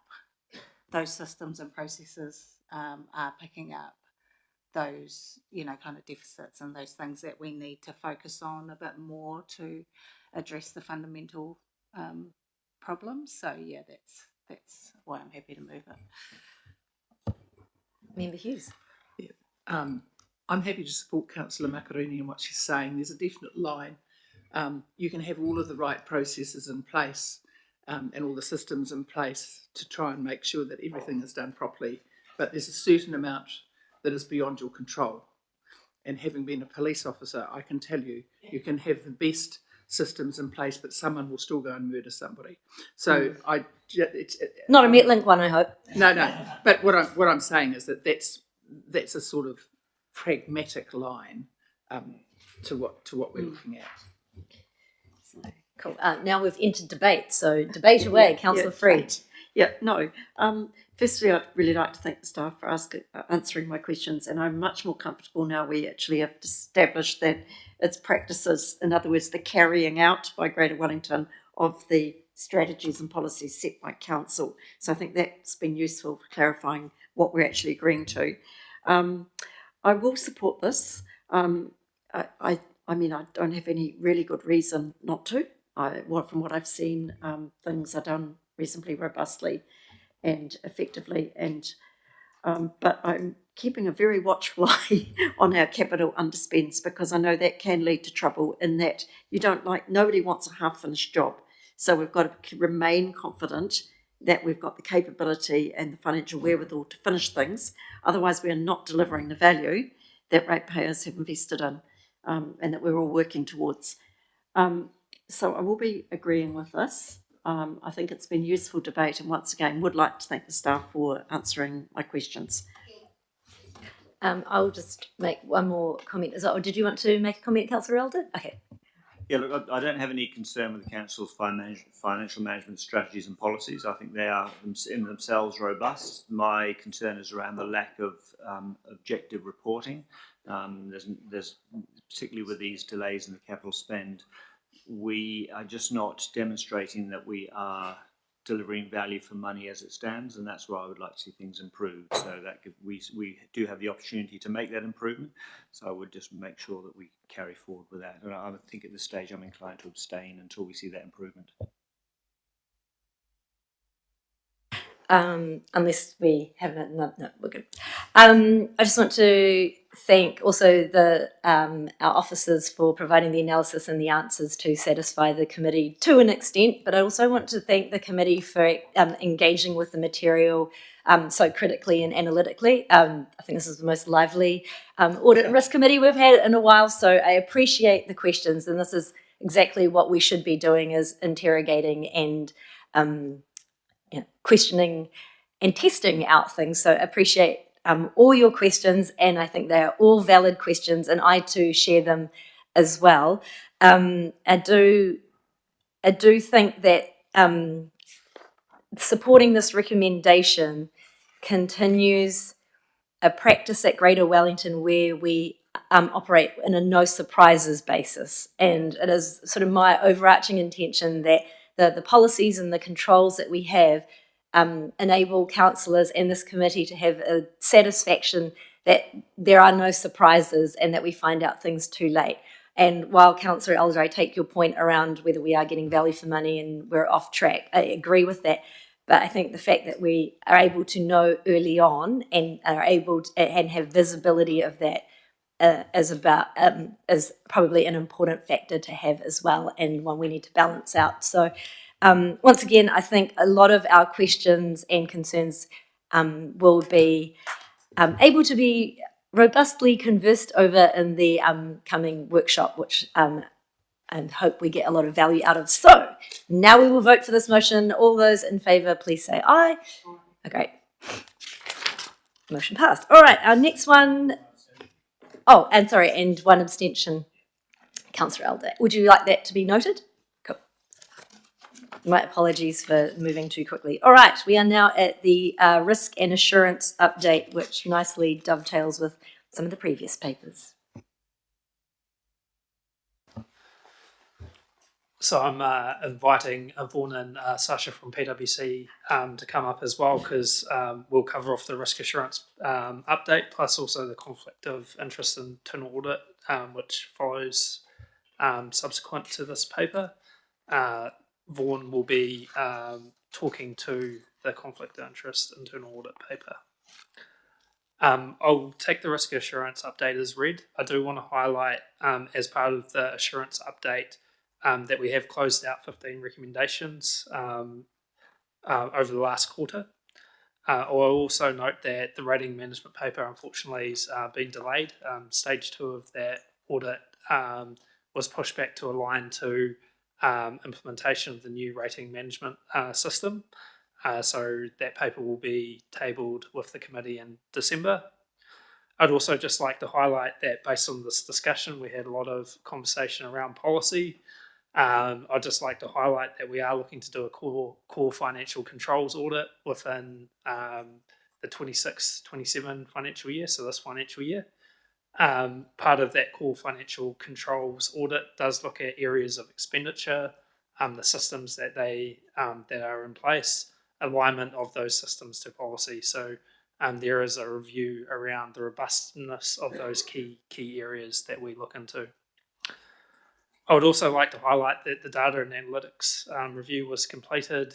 those systems and processes, are picking up those, kind of deficits and those things that we need to focus on a bit more to address the fundamental problems. So yeah, that's why I'm happy to move it. Member Hughes. Yeah. I'm happy to support Councillor Macarini in what she's saying. There's a definite line. You can have all of the right processes in place and all the systems in place to try and make sure that everything is done properly, but there's a certain amount that is beyond your control. And having been a police officer, I can tell you, you can have the best systems in place, but someone will still go and murder somebody. So it's not a Metlink one, I hope. No. But what I'm saying is that that's a sort of pragmatic line to what we're looking at. Cool. Now we've entered debate, so debate away, Councillor Freed. Yeah, no. Firstly, I'd really like to thank the staff for answering my questions, and I'm much more comfortable now we actually have established that it's practices, in other words, the carrying out by Greater Wellington of the strategies and policies set by Council. So I think that's been useful for clarifying what we're actually agreeing to. I will support this. I mean, I don't have any really good reason not to. From what I've seen, things are done reasonably robustly and effectively, but I'm keeping a very watchful eye on our capital underspends, because I know that can lead to trouble in that nobody wants a half-finished job. So we've got to remain confident that we've got the capability and the financial wherewithal to finish things. Otherwise, we are not delivering the value that ratepayers have invested in and that we're all working towards. So I will be agreeing with this. I think it's been useful debate, and once again would like to thank the staff for answering my questions. I'll just make one more comment. Did you want to make a comment, Councillor Elder? Okay. Yeah, look, I don't have any concern with the Council's financial management strategies and policies. I think they are in themselves robust. My concern is around the lack of objective reporting. There's particularly with these delays in the capital spend, we are just not demonstrating that we are delivering value for money as it stands, and that's where I would like to see things improved. So that we do have the opportunity to make that improvement. So I would just make sure that we carry forward with that. And I think at this stage I'm inclined to abstain until we see that improvement. unless we have no, we're good. I just want to thank also our officers for providing the analysis and the answers to satisfy the committee to an extent, but I also want to thank the committee for engaging with the material so critically and analytically. I think this is the most lively audit and risk committee we've had in a while, so I appreciate the questions, and this is exactly what we should be doing, is interrogating and questioning and testing out things. So appreciate all your questions, and I think they are all valid questions, and I too share them as well. I do think that supporting this recommendation continues a practice at Greater Wellington where we operate in a no surprises basis, and it is sort of my overarching intention that the policies and the controls that we have enable councillors and this committee to have a satisfaction that there are no surprises and that we find out things too late. And while Councillor Elder, I take your point around whether we are getting value for money and we're off track, I agree with that. But I think the fact that we are able to know early on and are able to, and have visibility of that is probably an important factor to have as well, and one we need to balance out. So once again, I think a lot of our questions and concerns will be able to be robustly conversed over in the coming workshop, which and hope we get a lot of value out of. So now we will vote for this motion. All those in favour, please say aye. Okay. Motion passed. All right, our next one. Oh, and sorry, and one abstention. Councillor Elder. Would you like that to be noted? Cool. My apologies for moving too quickly. All right, we are now at the risk and assurance update, which nicely dovetails with some of the previous papers. So I'm inviting Vaughan and Sasha from PwC to come up as well, because we'll cover off the risk assurance update, plus also the conflict of interest in internal audit, which follows subsequent to this paper. Vaughan will be talking to the conflict of interest internal audit paper. I'll take the risk assurance update as read. I do want to highlight, as part of the assurance update, that we have closed out 15 recommendations over the last quarter. I'll also note that the rating management paper, unfortunately, has been delayed. Stage 2 of that audit was pushed back to align to implementation of the new rating management system. So that paper will be tabled with the committee in December. I'd also just like to highlight that based on this discussion, we had a lot of conversation around policy. I'd just like to highlight that we are looking to do a core financial controls audit within the 26-27 financial year, so this financial year. Part of that core financial controls audit does look at areas of expenditure, the systems that are in place, alignment of those systems to policy. So there is a review around the robustness of those key areas that we look into. I would also like to highlight that the data and analytics review was completed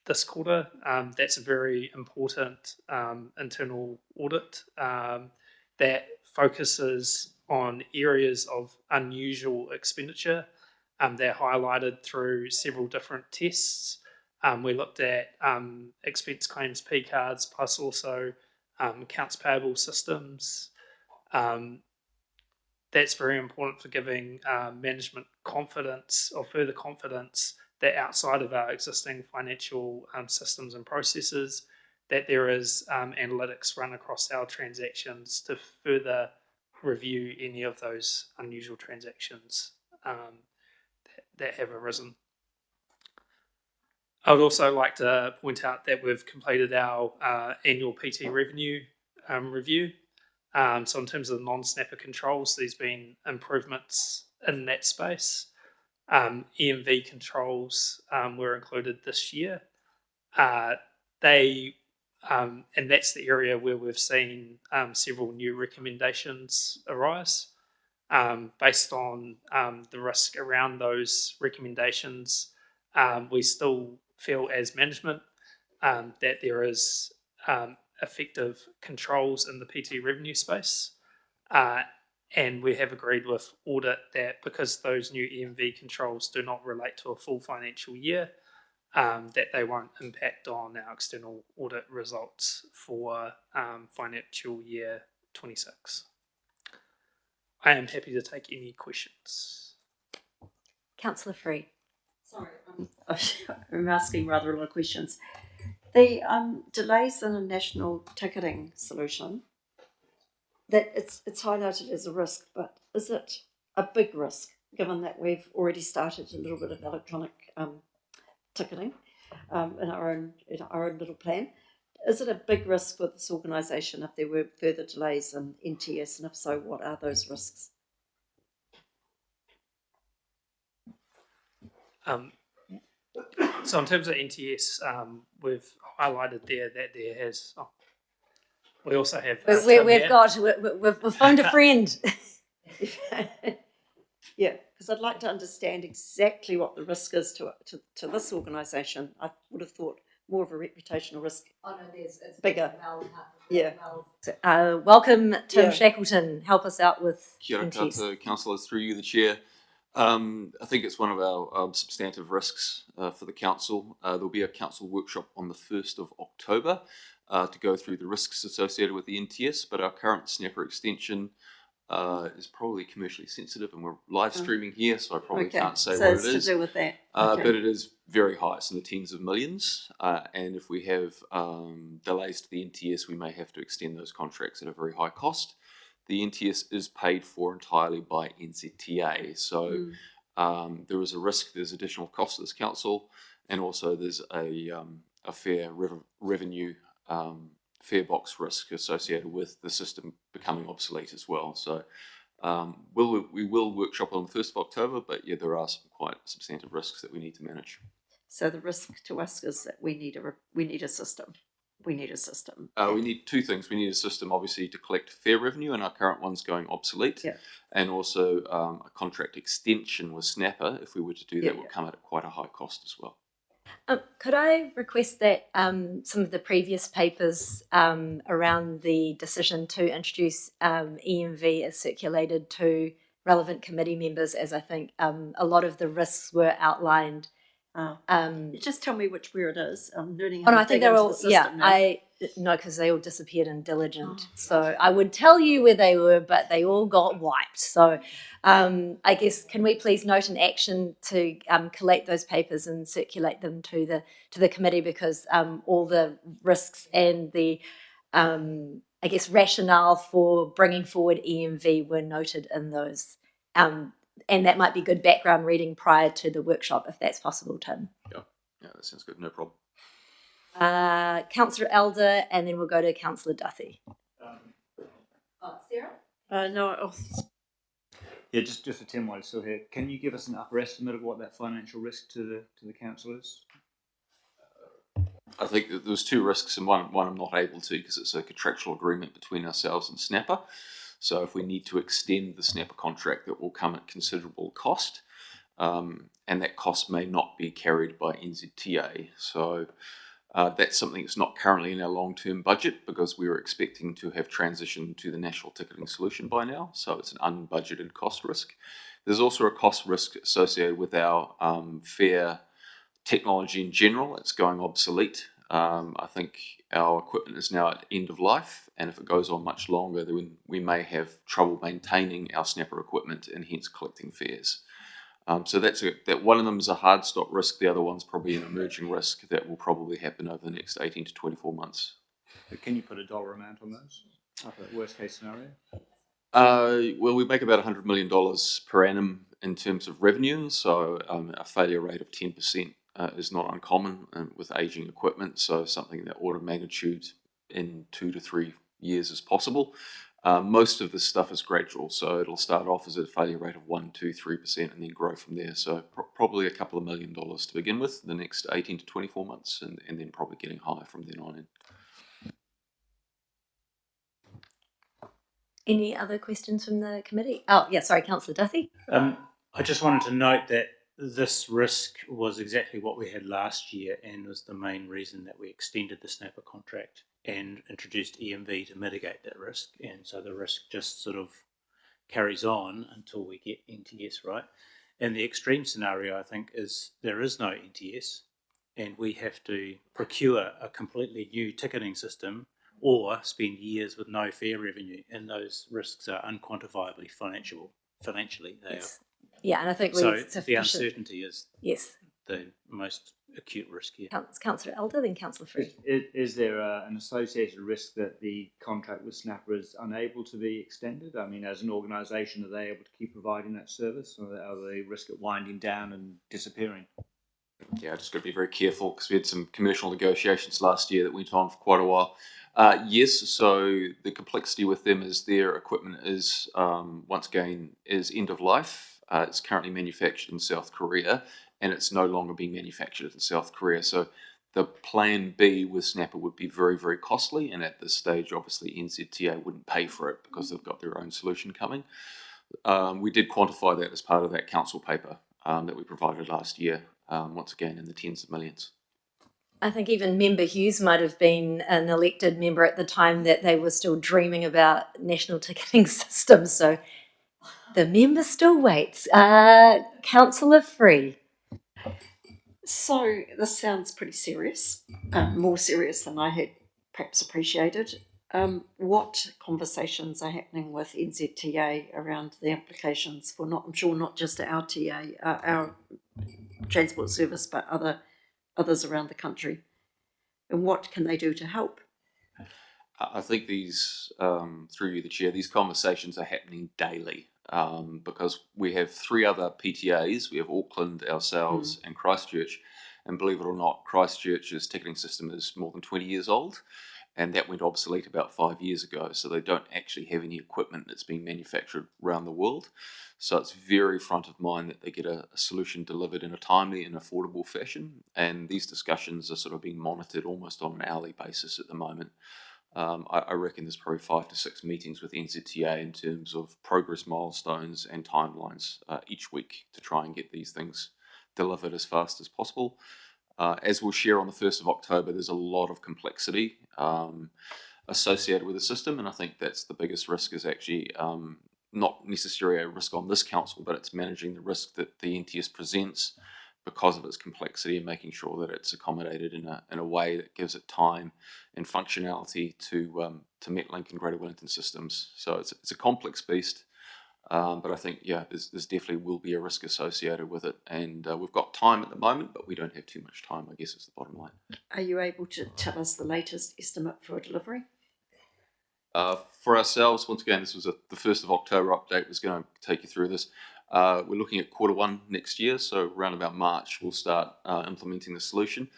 this quarter. That's a very important internal audit that focuses on areas of unusual expenditure. They're highlighted through several different tests. We looked at expense claims P cards, plus also accounts payable systems. That's very important for giving management confidence or further confidence that outside of our existing financial systems and processes, that there is analytics run across our transactions to further review any of those unusual transactions that have arisen. I would also like to point out that we've completed our annual PT revenue review. So in terms of the non-snapper controls, there's been improvements in that space. EMV controls were included this year. And that's the area where we've seen several new recommendations arise. Based on the risk around those recommendations, we still feel as management that there is effective controls in the PT revenue space. And we have agreed with Audit that because those new EMV controls do not relate to a full financial year, that they won't impact on our external audit results for financial year 26. I am happy to take any questions. Councillor Free. Sorry, I'm asking rather a lot of questions. The delays in a national ticketing solution, that it's highlighted as a risk, but is it a big risk given that we've already started a little bit of electronic ticketing in our own little plan? Is it a big risk for this organisation if there were further delays in NTS, and if so, what are those risks? So in terms of NTS, we've highlighted there that there has. We also have. We've phoned a friend. Yeah, because I'd like to understand exactly what the risk is to this organisation. I would have thought more of a reputational risk. Oh no, it's bigger. Yeah. Welcome, Tim Yeah. Shackleton. Help us out with Kia ora NTS. koutou, councillors, through you, the chair. I think it's one of our substantive risks for the council. There'll be a council workshop on the 1st of October to go through the risks associated with the NTS, but our current snapper extension is probably commercially sensitive, and we're live streaming here, so I probably can't say what it is. So it's to do with that. But it is very high. It's in the tens of millions, and if we have delays to the NTS, we may have to extend those contracts at a very high cost. The NTS is paid for entirely by NZTA, so there is a risk, there's additional cost to this council, and also there's a fair revenue fare box risk associated with the system becoming obsolete as well. So we will workshop on the 1st of October, but yeah, there are some quite substantive risks that we need to manage. So the risk to us is that we need a system. We need a system. We need two things. We need a system, obviously, to collect fare revenue, and our current one's going obsolete. Yeah. And also a contract extension with Snapper, if we were to do that, would come at quite a high cost as well. Could I request that some of the previous papers around the decision to introduce EMV is circulated to relevant committee members, as I think a lot of the risks were outlined. Just tell me where it is. I'm learning. I think they're all. No, because they all disappeared in diligent. So I would tell you where they were, but they all got wiped. So I guess can we please note an action to collect those papers and circulate them to the committee, because all the risks and the I guess rationale for bringing forward EMV were noted in those. And that might be good background reading prior to the workshop, if that's possible, Tim. Yeah, that sounds good. No problem. Councillor Elder, and then we'll go to Councillor Duthie. Sarah? No. Yeah, just a Tim while you're still here. Can you give us an upper estimate of what that financial risk to the council is? I think that there's two risks, and one I'm not able to because it's a contractual agreement between ourselves and Snapper. So if we need to extend the Snapper contract, that will come at considerable cost, and that cost may not be carried by NZTA. So that's something that's not currently in our long-term budget, because we were expecting to have transitioned to the national ticketing solution by now. So it's an unbudgeted cost risk. There's also a cost risk associated with our fare technology in general. It's going obsolete. I think our equipment is now at end of life, and if it goes on much longer, then we may have trouble maintaining our Snapper equipment and hence collecting fares. So that one of them is a hard stop risk. The other one's probably an emerging risk that will probably happen over the next 18 to 24 months. But can you put a dollar amount on those? Worst case scenario? Well, we make about $100 million per annum in terms of revenue, so a failure rate of 10% is not uncommon with aging equipment, so something that order of magnitude in 2 to 3 years is possible. Most of this stuff is gradual, so it'll start off as a failure rate of 1, 2, 3% and then grow from there. So probably a couple of $1 million to begin with, the next 18 to 24 months, and then probably getting higher from then on in. Any other questions from the committee? Oh, yeah, sorry, Councillor Duthie. I just wanted to note that this risk was exactly what we had last year and was the main reason that we extended the snapper contract and introduced EMV to mitigate that risk. And so the risk just sort of carries on until we get NTS right. And the extreme scenario, I think, is there is no NTS and we have to procure a completely new ticketing system or spend years with no fare revenue, and those risks are unquantifiably financially. They Yes. Yeah, and I think so we the uncertainty is yes. the most acute risk here. Councillor Elder, then Councillor Free. Is there an associated risk that the contract with Snapper is unable to be extended? I mean, as an organisation, are they able to keep providing that service, or are they risk it winding down and disappearing? Yeah, just got to be very careful because we had some commercial negotiations last year that went on for quite a while. Yes, so the complexity with them is their equipment is, once again, is end of life. It's currently manufactured in South Korea and it's no longer being manufactured in South Korea. So the plan B with Snapper would be very, very costly. And at this stage, obviously, NZTA wouldn't pay for it because they've got their own solution coming. We did quantify that as part of that council paper that we provided last year, once again, in the tens of millions. I think even Member Hughes might have been an elected member at the time that they were still dreaming about national ticketing systems. So the member still waits. Councillor Free. So this sounds pretty serious, more serious than I had perhaps appreciated. What conversations are happening with NZTA around the implications for I'm sure not just our TA, our transport service, but others around the country? And what can they do to help? I think these, through you, the chair, these conversations are happening daily because we have three other PTAs. We have Auckland, ourselves, and Christchurch. And believe it or not, Christchurch's ticketing system is more than 20 years old. And that went obsolete about 5 years ago. So they don't actually have any equipment that's being manufactured around the world. So it's very front of mind that they get a solution delivered in a timely and affordable fashion. And these discussions are sort of being monitored almost on an hourly basis at the moment. I reckon there's probably 5 to 6 meetings with NZTA in terms of progress milestones and timelines each week to try and get these things delivered as fast as possible. As we'll share on the 1st of October, there's a lot of complexity associated with the system, and I think that's the biggest risk is actually not necessarily a risk on this council, but it's managing the risk that the NTS presents because of its complexity and making sure that it's accommodated in a way that gives it time and functionality to Metlink and Greater Wellington systems. So it's a complex beast, but I think, yeah, there's definitely will be a risk associated with it. And we've got time at the moment, but we don't have too much time, I guess is the bottom line. Are you able to tell us the latest estimate for delivery? For ourselves, once again, this was the 1st of October update was going to take you through this. We're looking at Q1 next year, so around about March we'll start implementing the solution,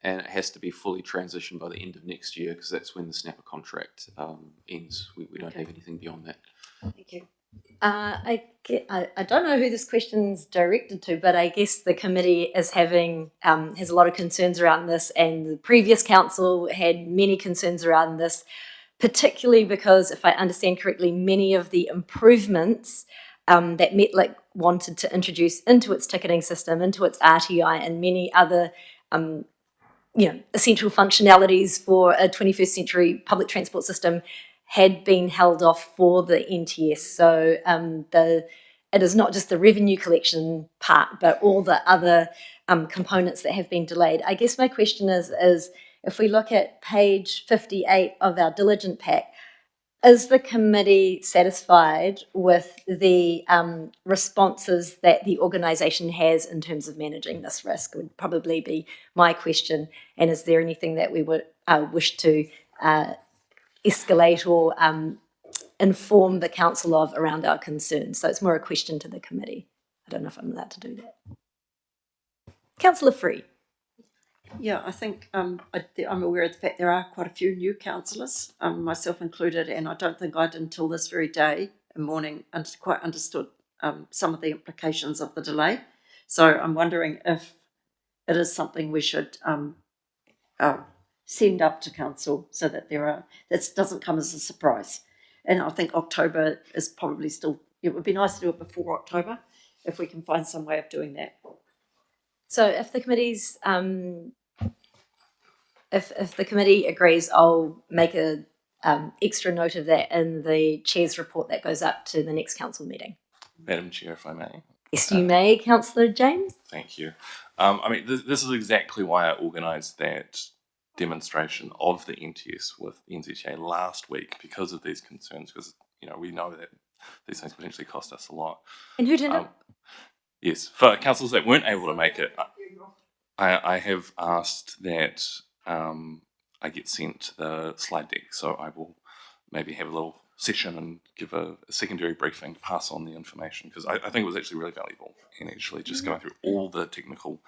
and it has to be fully transitioned by the end of next year because that's when the Snapper contract ends. We don't have anything beyond that. Thank you. I don't know who this question's directed to, but I guess the committee is has a lot of concerns around this, and the previous council had many concerns around this, particularly because, if I understand correctly, many of the improvements that Metlink wanted to introduce into its ticketing system, into its RTI, and many other essential functionalities for a 21st century public transport system had been held off for the NTS. So it is not just the revenue collection part, but all the other components that have been delayed. I guess my question is if we look at page 58 of our diligent pack, is the committee satisfied with the responses that the organisation has in terms of managing this risk would probably be my question. And is there anything that we would wish to escalate or inform the council of around our concerns? So it's more a question to the committee. I don't know if I'm allowed to do that. Councillor Free. Yeah, I think I'm aware of the fact there are quite a few new councillors, myself included, and I don't think I'd until this very day and morning quite understood some of the implications of the delay. So I'm wondering if it is something we should send up to council so that this doesn't come as a surprise. And I think October is probably still, it would be nice to do it before October if we can find some way of doing that. So if the committee's if the committee agrees, I'll make a extra note of that in the chair's report that goes up to the next council meeting. Madam Chair, if I may. Yes, you may, Councillor James. Thank you. I mean, this is exactly why I organised that demonstration of the NTS with NZTA last week, because of these concerns, because, you know, we know that these things potentially cost us a lot. And who did it? Yes, for councils that weren't able to make it, I have asked that I get sent the slide deck, so I will maybe have a little session and give a secondary briefing to pass on the information, because I think it was actually really valuable in actually just going through all the technical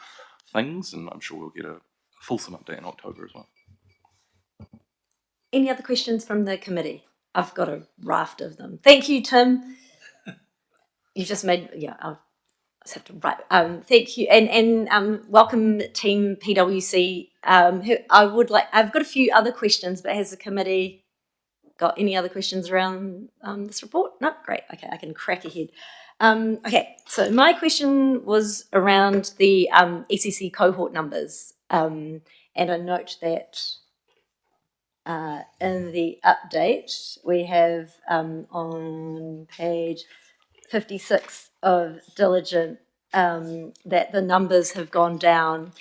things, and I'm sure we'll get a fulsome update in October as well. Any other questions from the committee? I've got a raft of them. Thank you, Tim. You just made, yeah, I'll just have to write. Thank you, and welcome team PwC. Who I've got a few other questions, but has the committee got any other questions around this report? No, great. Okay, I can crack ahead. Okay, so my question was around the ECC cohort numbers, and I note that in the update we have on page 56 of Diligent that the numbers have gone down,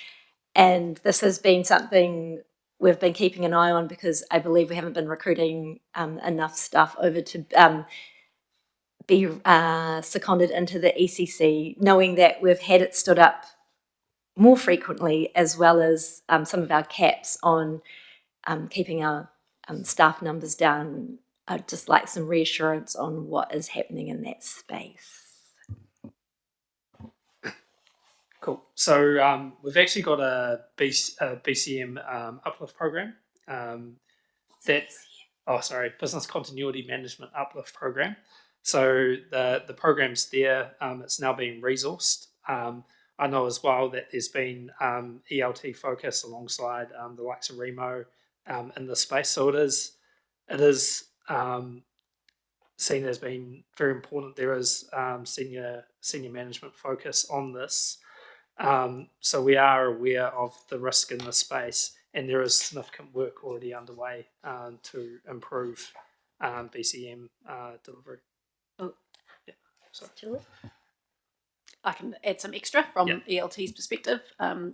and this has been something we've been keeping an eye on because I believe we haven't been recruiting enough staff over to be seconded into the ECC, knowing that we've had it stood up more frequently, as well as some of our caps on keeping our staff numbers down. I'd just like some reassurance on what is happening in that space. Cool. So we've actually got a BCM uplift program. Business Continuity Management Uplift Program. So the program's there. It's now being resourced. I know as well that there's been ELT focus alongside the likes of Remo in the space. So it is seen as being very important. There is senior management focus on this. So we are aware of the risk in this space, and there is significant work already underway to improve BCM delivery. Oh, yeah. So. Julie? I can add some extra from ELT's perspective.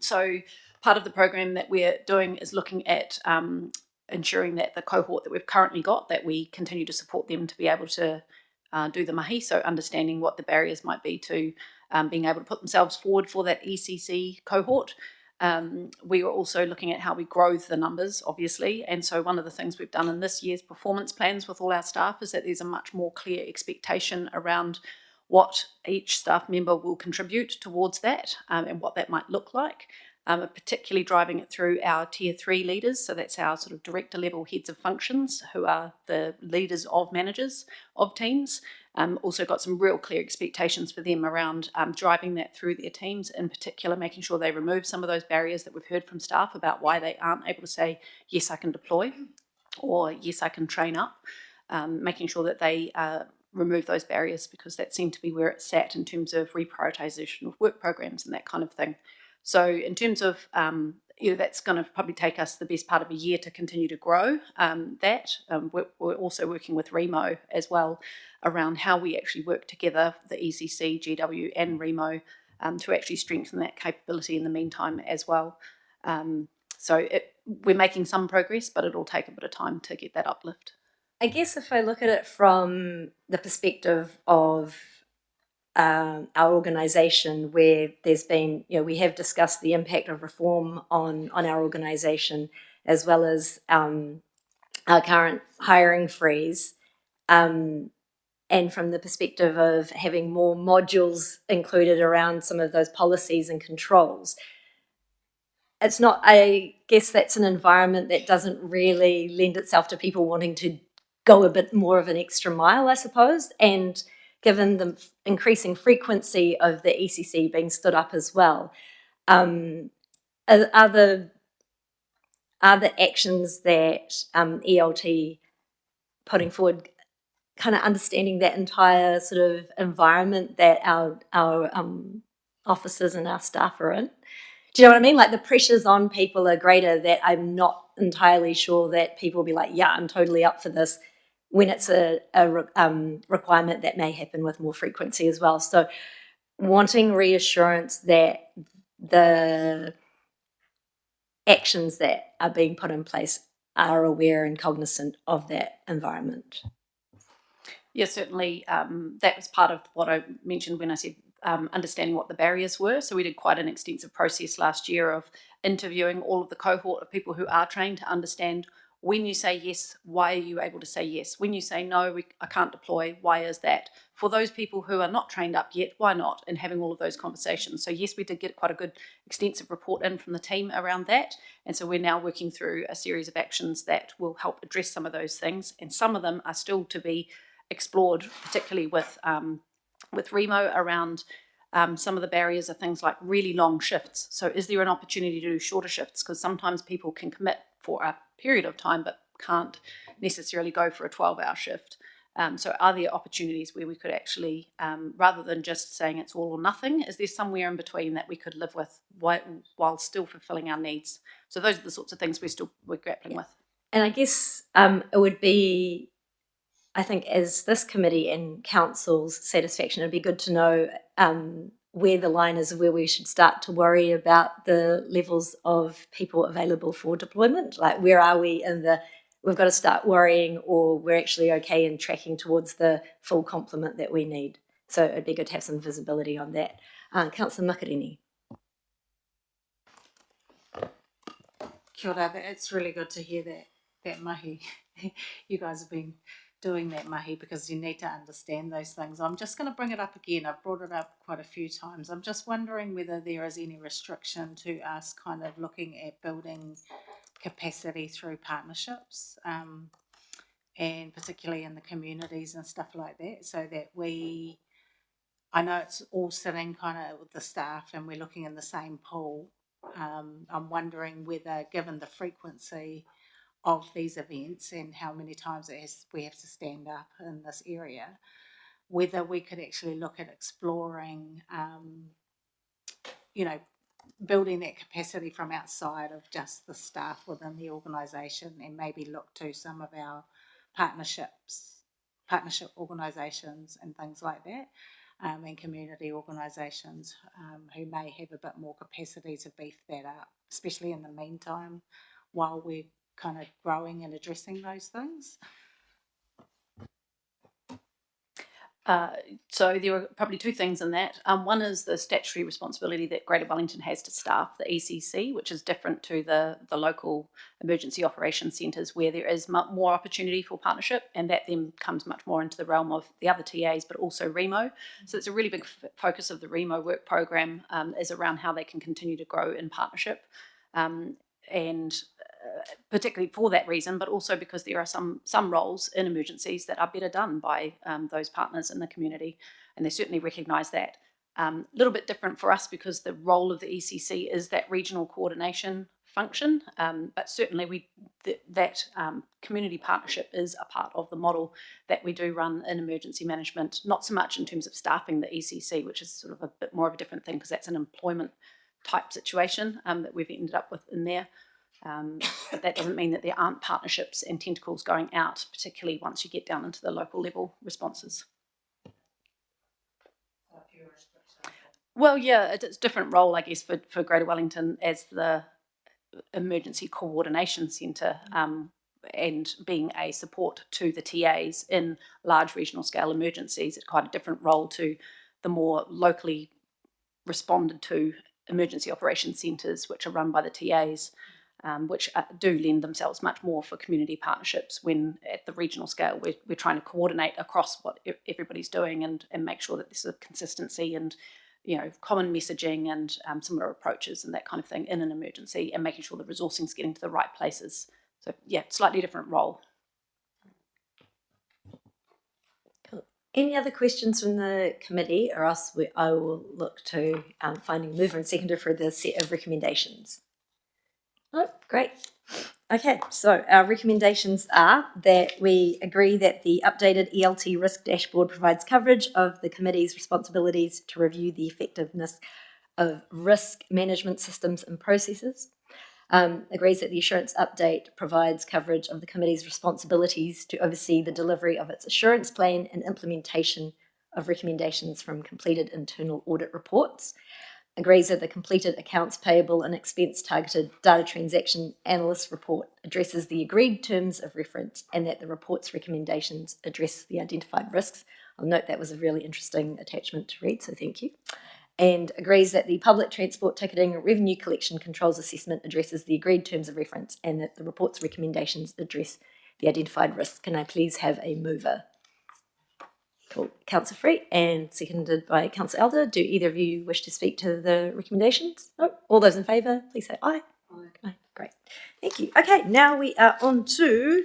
So part of the program that we're doing is looking at ensuring that the cohort that we've currently got, that we continue to support them to be able to do the mahi, so understanding what the barriers might be to being able to put themselves forward for that ECC cohort. We are also looking at how we grow the numbers, obviously, and so one of the things we've done in this year's performance plans with all our staff is that there's a much more clear expectation around what each staff member will contribute towards that and what that might look like. Particularly driving it through our tier 3 leaders, so that's our sort of director level heads of functions who are the leaders of managers of teams. Also got some real clear expectations for them around driving that through their teams, in particular making sure they remove some of those barriers that we've heard from staff about why they aren't able to say, yes, I can deploy, or yes, I can train up, making sure that they remove those barriers, because that seemed to be where it sat in terms of reprioritisation of work programs and that kind of thing. So in terms of, that's going to probably take us the best part of a year to continue to grow that. We're also working with Remo as well around how we actually work together, the ECC, GW and Remo, to actually strengthen that capability in the meantime as well. We're making some progress, but it'll take a bit of time to get that uplift. I guess if I look at it from the perspective of our organisation, where there's been, we have discussed the impact of reform on our organisation, as well as our current hiring freeze, and from the perspective of having more modules included around some of those policies and controls. It's not, I guess that's an environment that doesn't really lend itself to people wanting to go a bit more of an extra mile, I suppose, and given the increasing frequency of the ECC being stood up as well, are the actions that ELT putting forward kind of understanding that entire sort of environment that our officers and our staff are in. Do you know what I mean? Like the pressures on people are greater, that I'm not entirely sure that people will be like, yeah, I'm totally up for this, when it's a requirement that may happen with more frequency as well. So wanting reassurance that the actions that are being put in place are aware and cognizant of that environment. Yeah, certainly. That was part of what I mentioned when I said understanding what the barriers were. So we did quite an extensive process last year of interviewing all of the cohort of people who are trained to understand, when you say yes, why are you able to say yes? When you say no, I can't deploy, why is that? For those people who are not trained up yet, why not? And having all of those conversations. So yes, we did get quite a good extensive report in from the team around that. And so we're now working through a series of actions that will help address some of those things. And some of them are still to be explored, particularly with Remo around some of the barriers are things like really long shifts. So is there an opportunity to do shorter shifts? Because sometimes people can commit for a period of time but can't necessarily go for a 12-hour shift. So are there opportunities where we could actually, rather than just saying it's all or nothing, is there somewhere in between that we could live with while still fulfilling our needs? So those are the sorts of things we're grappling with. And I guess it would be, I think, as this committee and council's satisfaction, it'd be good to know where the line is, where we should start to worry about the levels of people available for deployment. Like, where are we in the, we've got to start worrying, or we're actually okay in tracking towards the full complement that we need. So it'd be good to have some visibility on that. Councillor Makarini. Kia ora, it's really good to hear that mahi. You guys have been doing that mahi, because you need to understand those things. I'm just going to bring it up again. I've brought it up quite a few times. I'm just wondering whether there is any restriction to us kind of looking at building capacity through partnerships, and particularly in the communities and stuff like that, so that I know it's all sitting kind of with the staff and we're looking in the same pool. I'm wondering whether, given the frequency of these events and how many times we have to stand up in this area, whether we could actually look at exploring, building that capacity from outside of just the staff within the organisation, and maybe look to some of our partnership organisations and things like that, and community organisations who may have a bit more capacity to beef that up, especially in the meantime while we're kind of growing and addressing those things. So there are probably two things in that. One is the statutory responsibility that Greater Wellington has to staff the ECC, which is different to the local emergency operations centres, where there is more opportunity for partnership, and that then comes much more into the realm of the other TAs, but also Remo. So it's a really big focus of the Remo work program, is around how they can continue to grow in partnership. And particularly for that reason, but also because there are some roles in emergencies that are better done by those partners in the community, and they certainly recognise that. A little bit different for us because the role of the ECC is that regional coordination function, but certainly that community partnership is a part of the model that we do run in emergency management, not so much in terms of staffing the ECC, which is sort of a bit more of a different thing because that's an employment type situation that we've ended up with in there. But that doesn't mean that there aren't partnerships and tentacles going out, particularly once you get down into the local level responses. Well, yeah, it's a different role, I guess, for Greater Wellington as the emergency coordination centre, and being a support to the TAs in large regional scale emergencies. It's quite a different role to the more locally responded to emergency operations centres, which are run by the TAs. Which do lend themselves much more for community partnerships when at the regional scale we're trying to coordinate across what everybody's doing and make sure that there's a consistency and common messaging and similar approaches and that kind of thing in an emergency, and making sure the resourcing's getting to the right places. So yeah, slightly different role. Cool. Any other questions from the committee, or else I will look to finding mover and seconder for the set of recommendations. Oh, great. Okay, so our recommendations are that we agree that the updated ELT risk dashboard provides coverage of the committee's responsibilities to review the effectiveness of risk management systems and processes. Agrees that the assurance update provides coverage of the committee's responsibilities to oversee the delivery of its assurance plan and implementation of recommendations from completed internal audit reports. Agrees that the completed accounts payable and expense targeted data transaction analyst report addresses the agreed terms of reference and that the report's recommendations address the identified risks. I'll note that was a really interesting attachment to read, so thank you. And agrees that the public transport ticketing revenue collection controls assessment addresses the agreed terms of reference and that the report's recommendations address the identified risks. Can I please have a mover? Cool. Councillor Free and seconded by Councillor Elder. Do either of you wish to speak to the recommendations? No? All those in favour, please say aye. Aye. Great. Thank you. Okay, now we are on to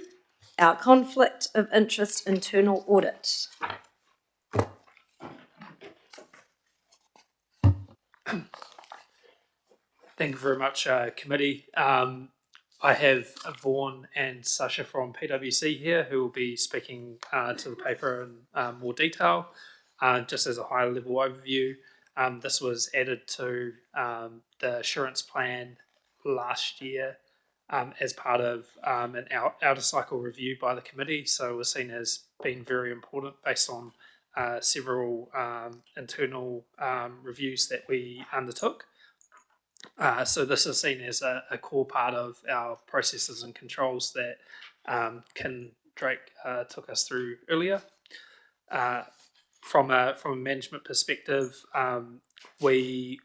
our conflict of interest internal audit. Thank you very much, committee. I have Vaughan and Sasha from PwC here who will be speaking to the paper in more detail. Just as a high-level overview, this was added to the assurance plan last year as part of an out-of-cycle review by the committee, so it was seen as being very important based on several internal reviews that we undertook. So this is seen as a core part of our processes and controls that Ken Drake took us through earlier. From a management perspective, we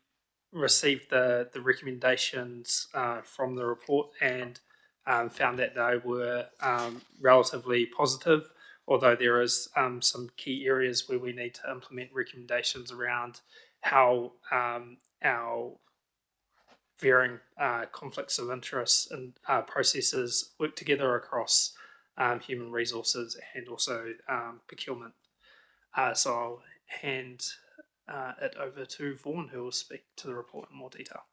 received the recommendations from the report and found that they were relatively positive, although there is some key areas where we need to implement recommendations around how our varying conflicts of interest and processes work together across human resources and also procurement. So I'll hand it over to Vaughan, who will speak to the report in more detail.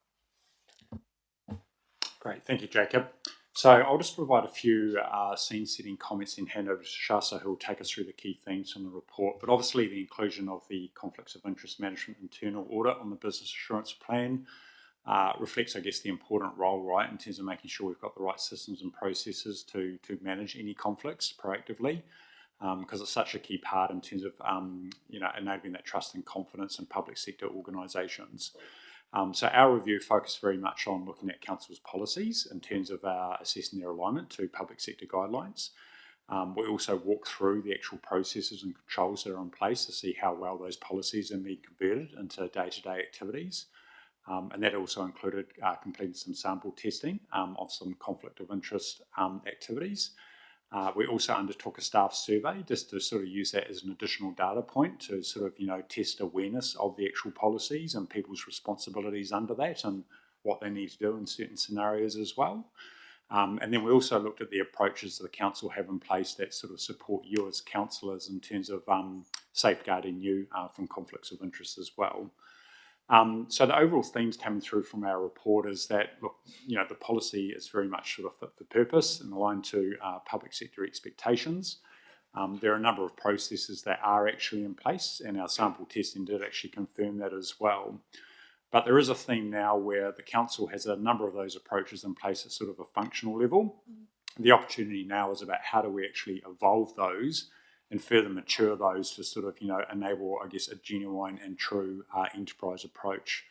Great, thank you, Jacob. So I'll just provide a few scene-setting comments and hand over to Shasa, who will take us through the key themes from the report. But obviously the inclusion of the conflicts of interest management internal audit on the business assurance plan reflects, I guess, the important role, right, in terms of making sure we've got the right systems and processes to manage any conflicts proactively, because it's such a key part in terms of, enabling that trust and confidence in public sector organisations. So our review focused very much on looking at council's policies in terms of assessing their alignment to public sector guidelines. We also walked through the actual processes and controls that are in place to see how well those policies are being converted into day-to-day activities. And that also included completing some sample testing of some conflict of interest activities. We also undertook a staff survey just to sort of use that as an additional data point to sort of, test awareness of the actual policies and people's responsibilities under that and what they need to do in certain scenarios as well. And then we also looked at the approaches that the council have in place that sort of support you as councillors in terms of safeguarding you from conflicts of interest as well. So the overall themes coming through from our report is that, look, the policy is very much sort of fit for purpose and aligned to public sector expectations. There are a number of processes that are actually in place, and our sample testing did actually confirm that as well. But there is a theme now where the council has a number of those approaches in place at sort of a functional level. The opportunity now is about how do we actually evolve those and further mature those to sort of, enable, I guess, a genuine and true enterprise approach,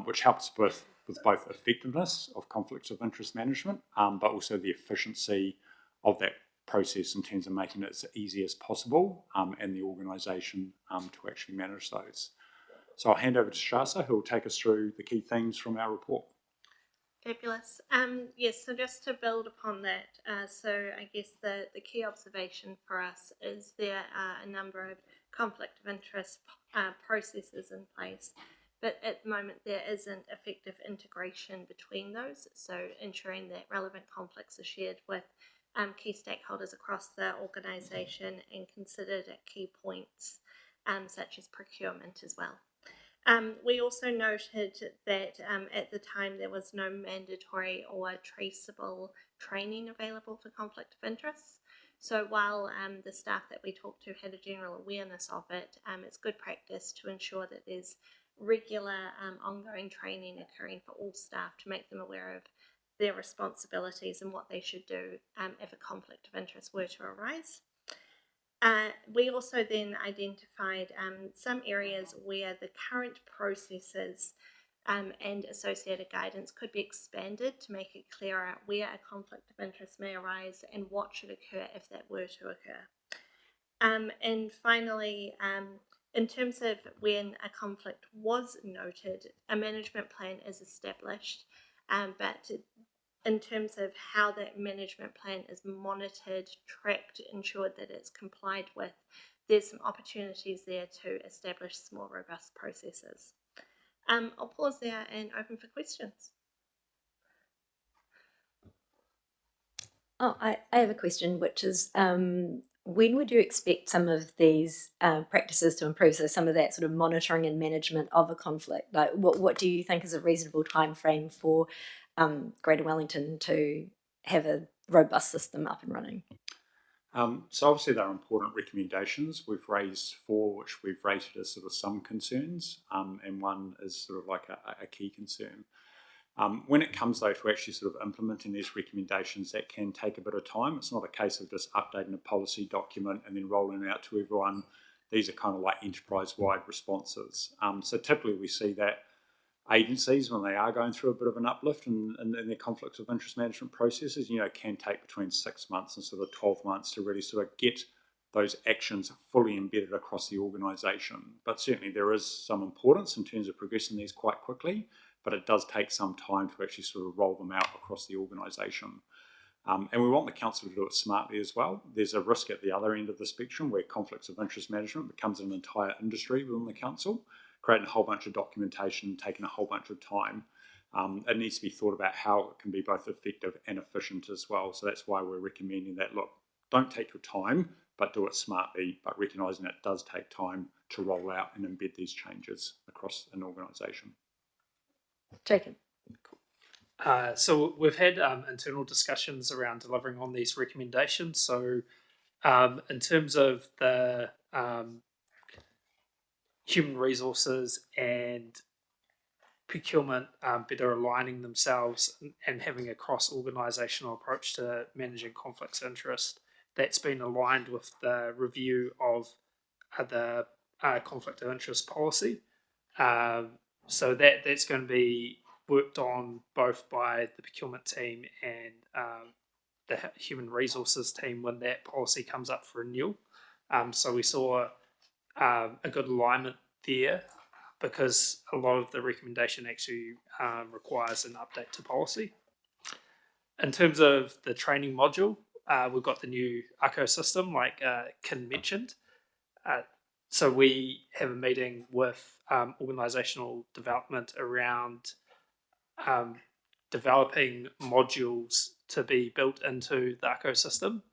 which helps with both effectiveness of conflicts of interest management, but also the efficiency of that process in terms of making it as easy as possible and the organisation to actually manage those. So I'll hand over to Shasa, who will take us through the key themes from our report. Fabulous. Yes, so just to build upon that, so I guess the key observation for us is there are a number of conflict of interest processes in place, but at the moment there isn't effective integration between those, so ensuring that relevant conflicts are shared with key stakeholders across the organisation and considered at key points such as procurement as well. We also noted that at the time there was no mandatory or traceable training available for conflict of interest. So while the staff that we talked to had a general awareness of it, it's good practice to ensure that there's regular ongoing training occurring for all staff to make them aware of their responsibilities and what they should do if a conflict of interest were to arise. We also then identified some areas where the current processes and associated guidance could be expanded to make it clearer where a conflict of interest may arise and what should occur if that were to occur. And finally, in terms of when a conflict was noted, a management plan is established, but in terms of how that management plan is monitored, tracked, ensured that it's complied with, there's some opportunities there to establish some more robust processes. I'll pause there and open for questions. Oh, I have a question, which is when would you expect some of these practices to improve? So some of that sort of monitoring and management of a conflict. Like, what do you think is a reasonable time frame for Greater Wellington to have a robust system up and running? So obviously they're important recommendations. We've raised 4, which we've rated as sort of some concerns, and 1 is sort of like a key concern. When it comes though to actually sort of implementing these recommendations, that can take a bit of time. It's not a case of just updating a policy document and then rolling it out to everyone. These are kind of like enterprise-wide responses. So typically we see that agencies, when they are going through a bit of an uplift in their conflicts of interest management processes, can take between 6 months and sort of 12 months to really sort of get those actions fully embedded across the organisation. But certainly there is some importance in terms of progressing these quite quickly, but it does take some time to actually sort of roll them out across the organisation. And we want the council to do it smartly as well. There's a risk at the other end of the spectrum where conflicts of interest management becomes an entire industry within the council, creating a whole bunch of documentation, taking a whole bunch of time. It needs to be thought about how it can be both effective and efficient as well. So that's why we're recommending that, look, don't take your time, but do it smartly, but recognising it does take time to roll out and embed these changes across an organisation. Jacob. So we've had internal discussions around delivering on these recommendations. So in terms of the human resources and procurement better aligning themselves and having a cross-organisational approach to managing conflicts of interest, that's been aligned with the review of the conflict of interest policy. So that's going to be worked on both by the procurement team and the human resources team when that policy comes up for renewal. So we saw a good alignment there because a lot of the recommendation actually requires an update to policy. In terms of the training module, we've got the new ACO system, like Kin mentioned. So we have a meeting with organisational development around developing modules to be built into the ACO system.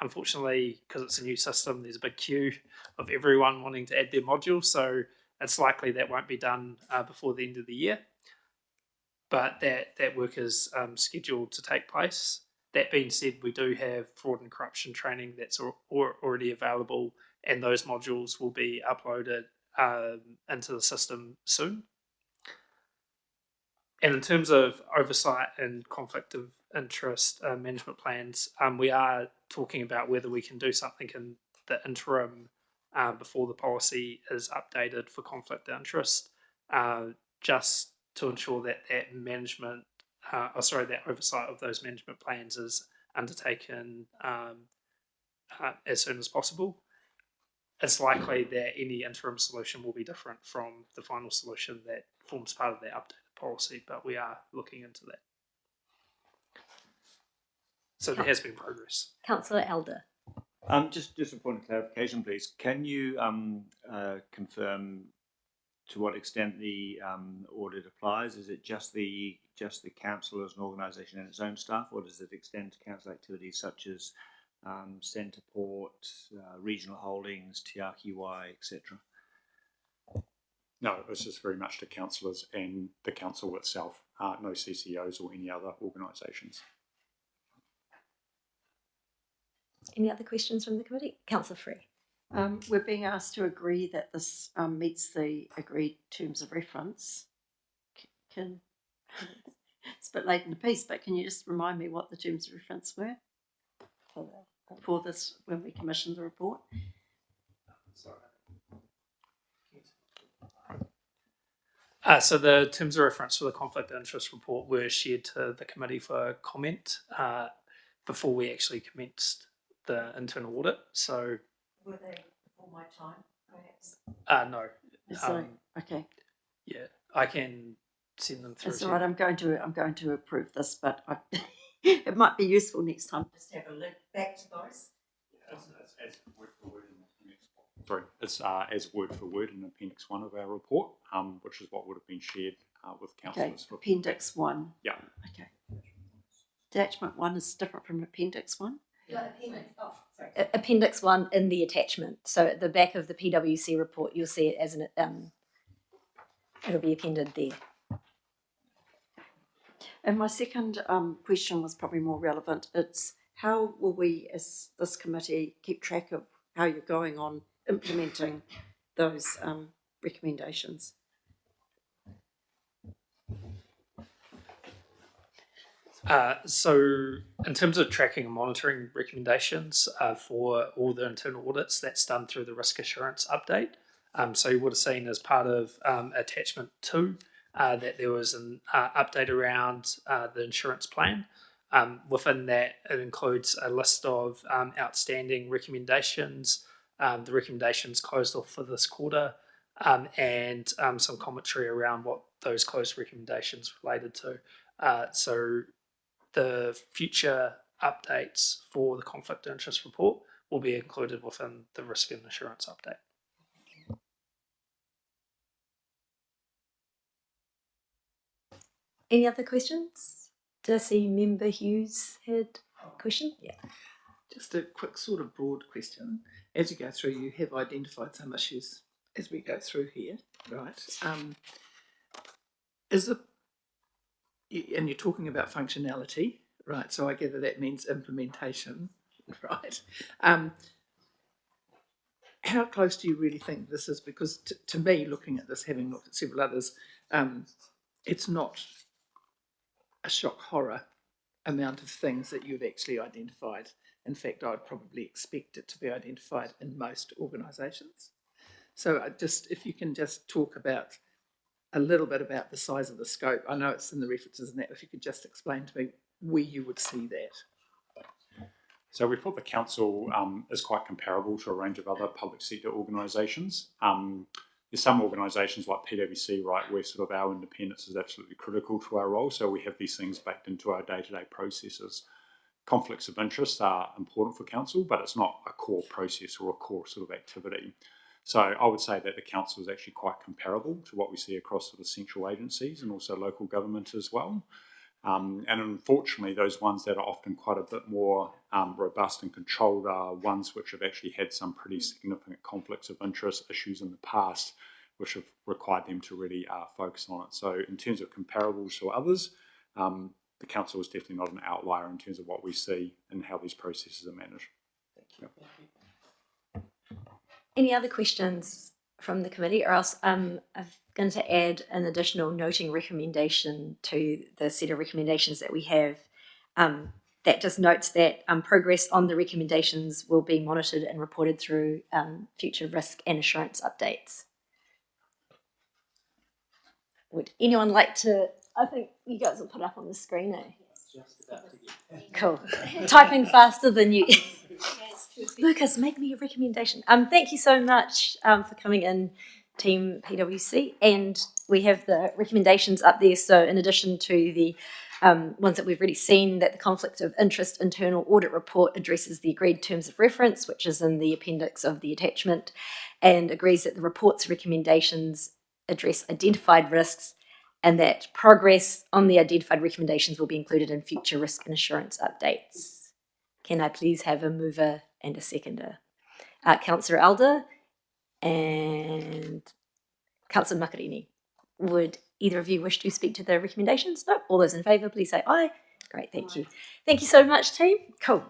Unfortunately, because it's a new system, there's a big queue of everyone wanting to add their modules, so it's likely that won't be done before the end of the year. But that work is scheduled to take place. That being said, we do have fraud and corruption training that's already available, and those modules will be uploaded into the system soon. And in terms of oversight and conflict of interest management plans, we are talking about whether we can do something in the interim before the policy is updated for conflict of interest, just to ensure that that oversight of those management plans is undertaken as soon as possible. It's likely that any interim solution will be different from the final solution that forms part of that updated policy, but we are looking into that. So there has been progress. Councillor Elder. Just a point of clarification, please. Can you confirm to what extent the audit applies? Is it just the council as an organisation and its own staff, or does it extend to council activities such as centre port, regional holdings, TRQI, etc.? No, it's just very much to councillors and the council itself, no CCOs or any other organisations. Any other questions from the committee? Councillor Free. We're being asked to agree that this meets the agreed terms of reference. Can it's a bit late in the piece, but can you just remind me what the terms of reference were for this when we commissioned the report? So the terms of reference for the conflict of interest report were shared to the committee for comment before we actually commenced the internal audit. So Were they before my time, perhaps? no. So okay. Yeah, I can send them through. That's all right. I'm going to approve this, but it might be useful next time just to have a look back to those. It's as word for word in Appendix 1 of our report, which is what would have been shared with councillors. Okay, Appendix 1. Yeah. Okay. Attachment 1 is different from Appendix 1? Appendix 1 in the attachment. So at the back of the PwC report, you'll see it as an it'll be appended there. And my second question was probably more relevant. It's how will we, as this committee, keep track of how you're going on implementing those recommendations? So in terms of tracking and monitoring recommendations for all the internal audits, that's done through the risk assurance update. So you would have seen as part of attachment 2 that there was an update around the insurance plan. Within that, it includes a list of outstanding recommendations, the recommendations closed off for this quarter, and some commentary around what those closed recommendations related to. So the future updates for the conflict of interest report will be included within the risk and assurance update. Any other questions? Did I see Member Hughes had a question? Yeah. Just a quick sort of broad question. As you go through, you have identified some issues as we go through here, right? Is it, and you're talking about functionality, right? So I gather that means implementation, right? How close do you really think this is? Because to me, looking at this, having looked at several others, it's not a shock horror amount of things that you've actually identified. In fact, I'd probably expect it to be identified in most organisations. So if you can just talk about a little bit about the size of the scope. I know it's in the references and that, if you could just explain to me where you would see that. So we thought the council is quite comparable to a range of other public sector organisations. There's some organisations like PwC, right, where sort of our independence is absolutely critical to our role. So we have these things backed into our day-to-day processes. Conflicts of interest are important for council, but it's not a core process or a core sort of activity. So I would say that the council is actually quite comparable to what we see across sort of central agencies and also local government as well. And unfortunately, those ones that are often quite a bit more robust and controlled are ones which have actually had some pretty significant conflicts of interest issues in the past, which have required them to really focus on it. So in terms of comparables to others, the council is definitely not an outlier in terms of what we see and how these processes are managed. Thank you. Any other questions from the committee, or else I'm going to add an additional noting recommendation to the set of recommendations that we have that just notes that progress on the recommendations will be monitored and reported through future risk and assurance updates. Would anyone like to? I think you guys will put up on the screen, eh? Cool. Typing faster than you. Lucas, make me a recommendation. Thank you so much for coming in, Team PwC. And we have the recommendations up there. So in addition to the ones that we've already seen, that the conflict of interest internal audit report addresses the agreed terms of reference, which is in the appendix of the attachment, and agrees that the report's recommendations address identified risks and that progress on the identified recommendations will be included in future risk and assurance updates. Can I please have a mover and a seconder? Councillor Alder and Councillor Makarini. Would either of you wish to speak to the recommendations? No. All those in favour, please say aye. Great, thank you. Thank you so much, team. Cool.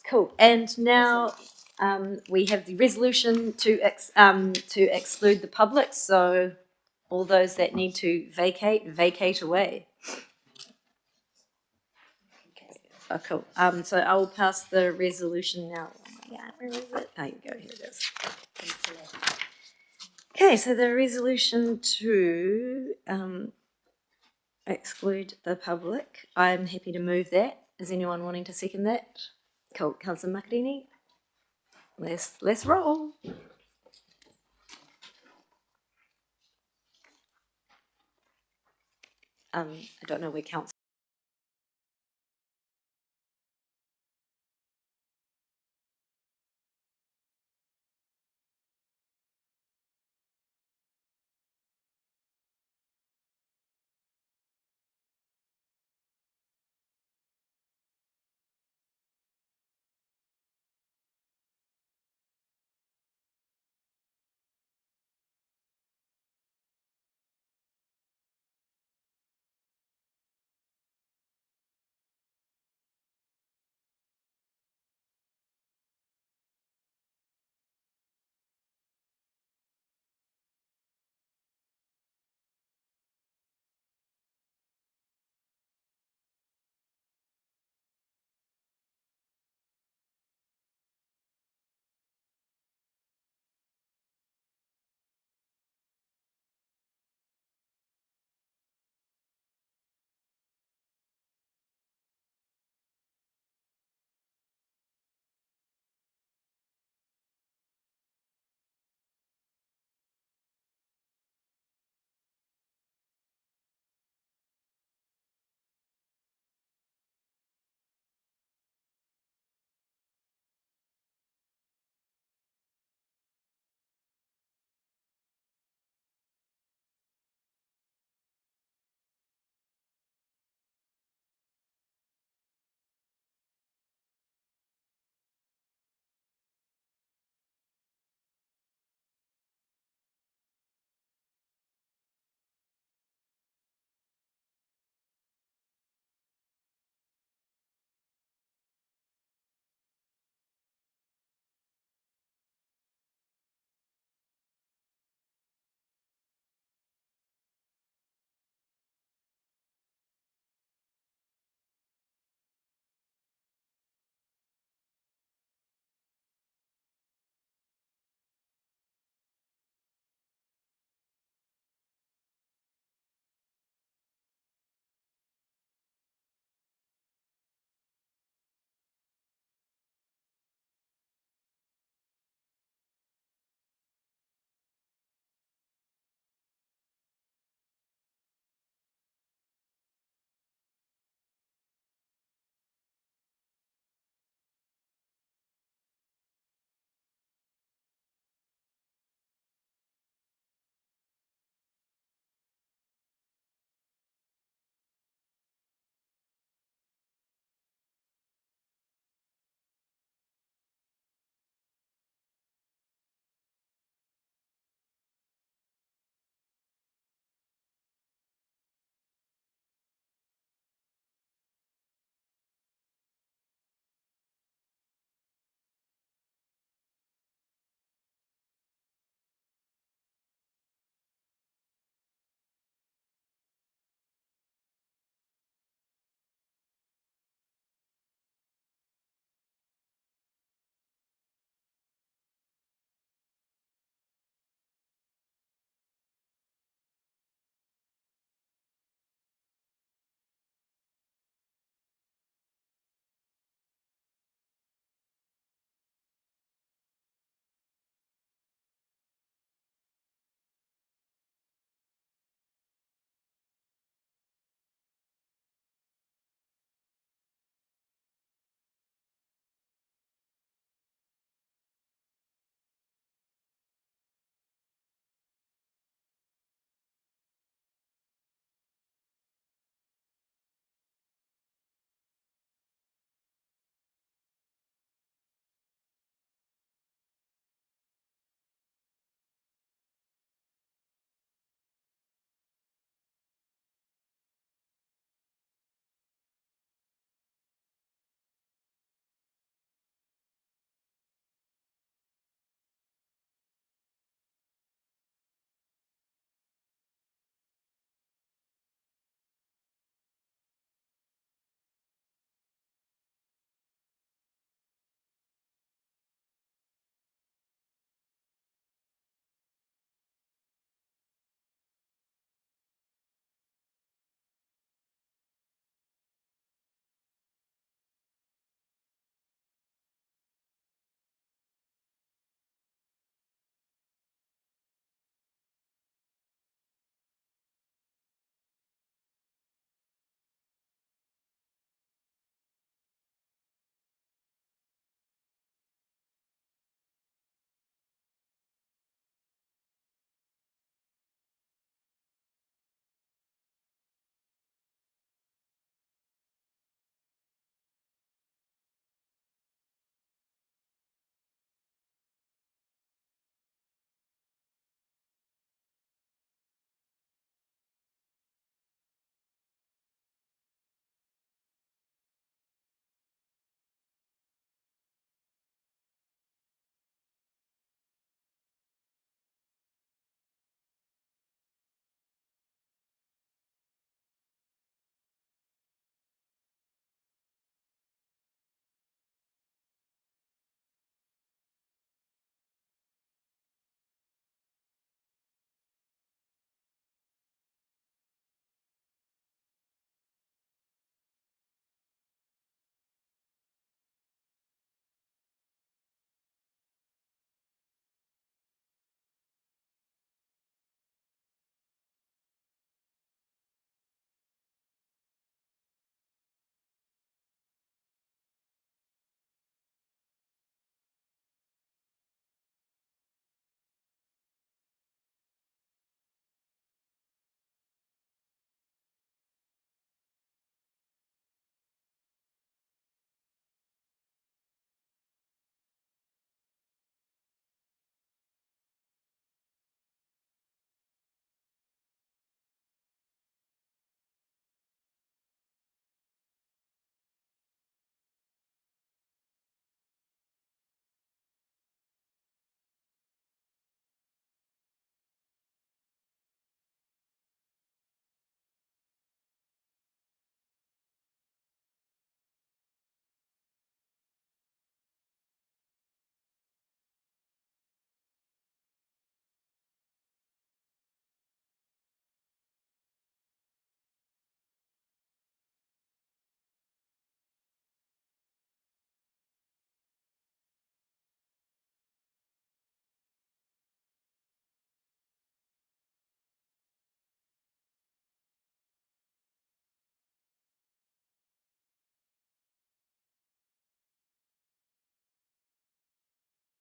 Cool. And now we have the resolution to exclude the public. So all those that need to vacate away. Oh, cool. So I will pass the resolution now. Oh my God, where is it? There you go. Here it is. Okay, so the resolution to exclude the public. I'm happy to move that. Is anyone wanting to second that? Cool. Councillor Macarini. Let's roll. I don't know where Councillor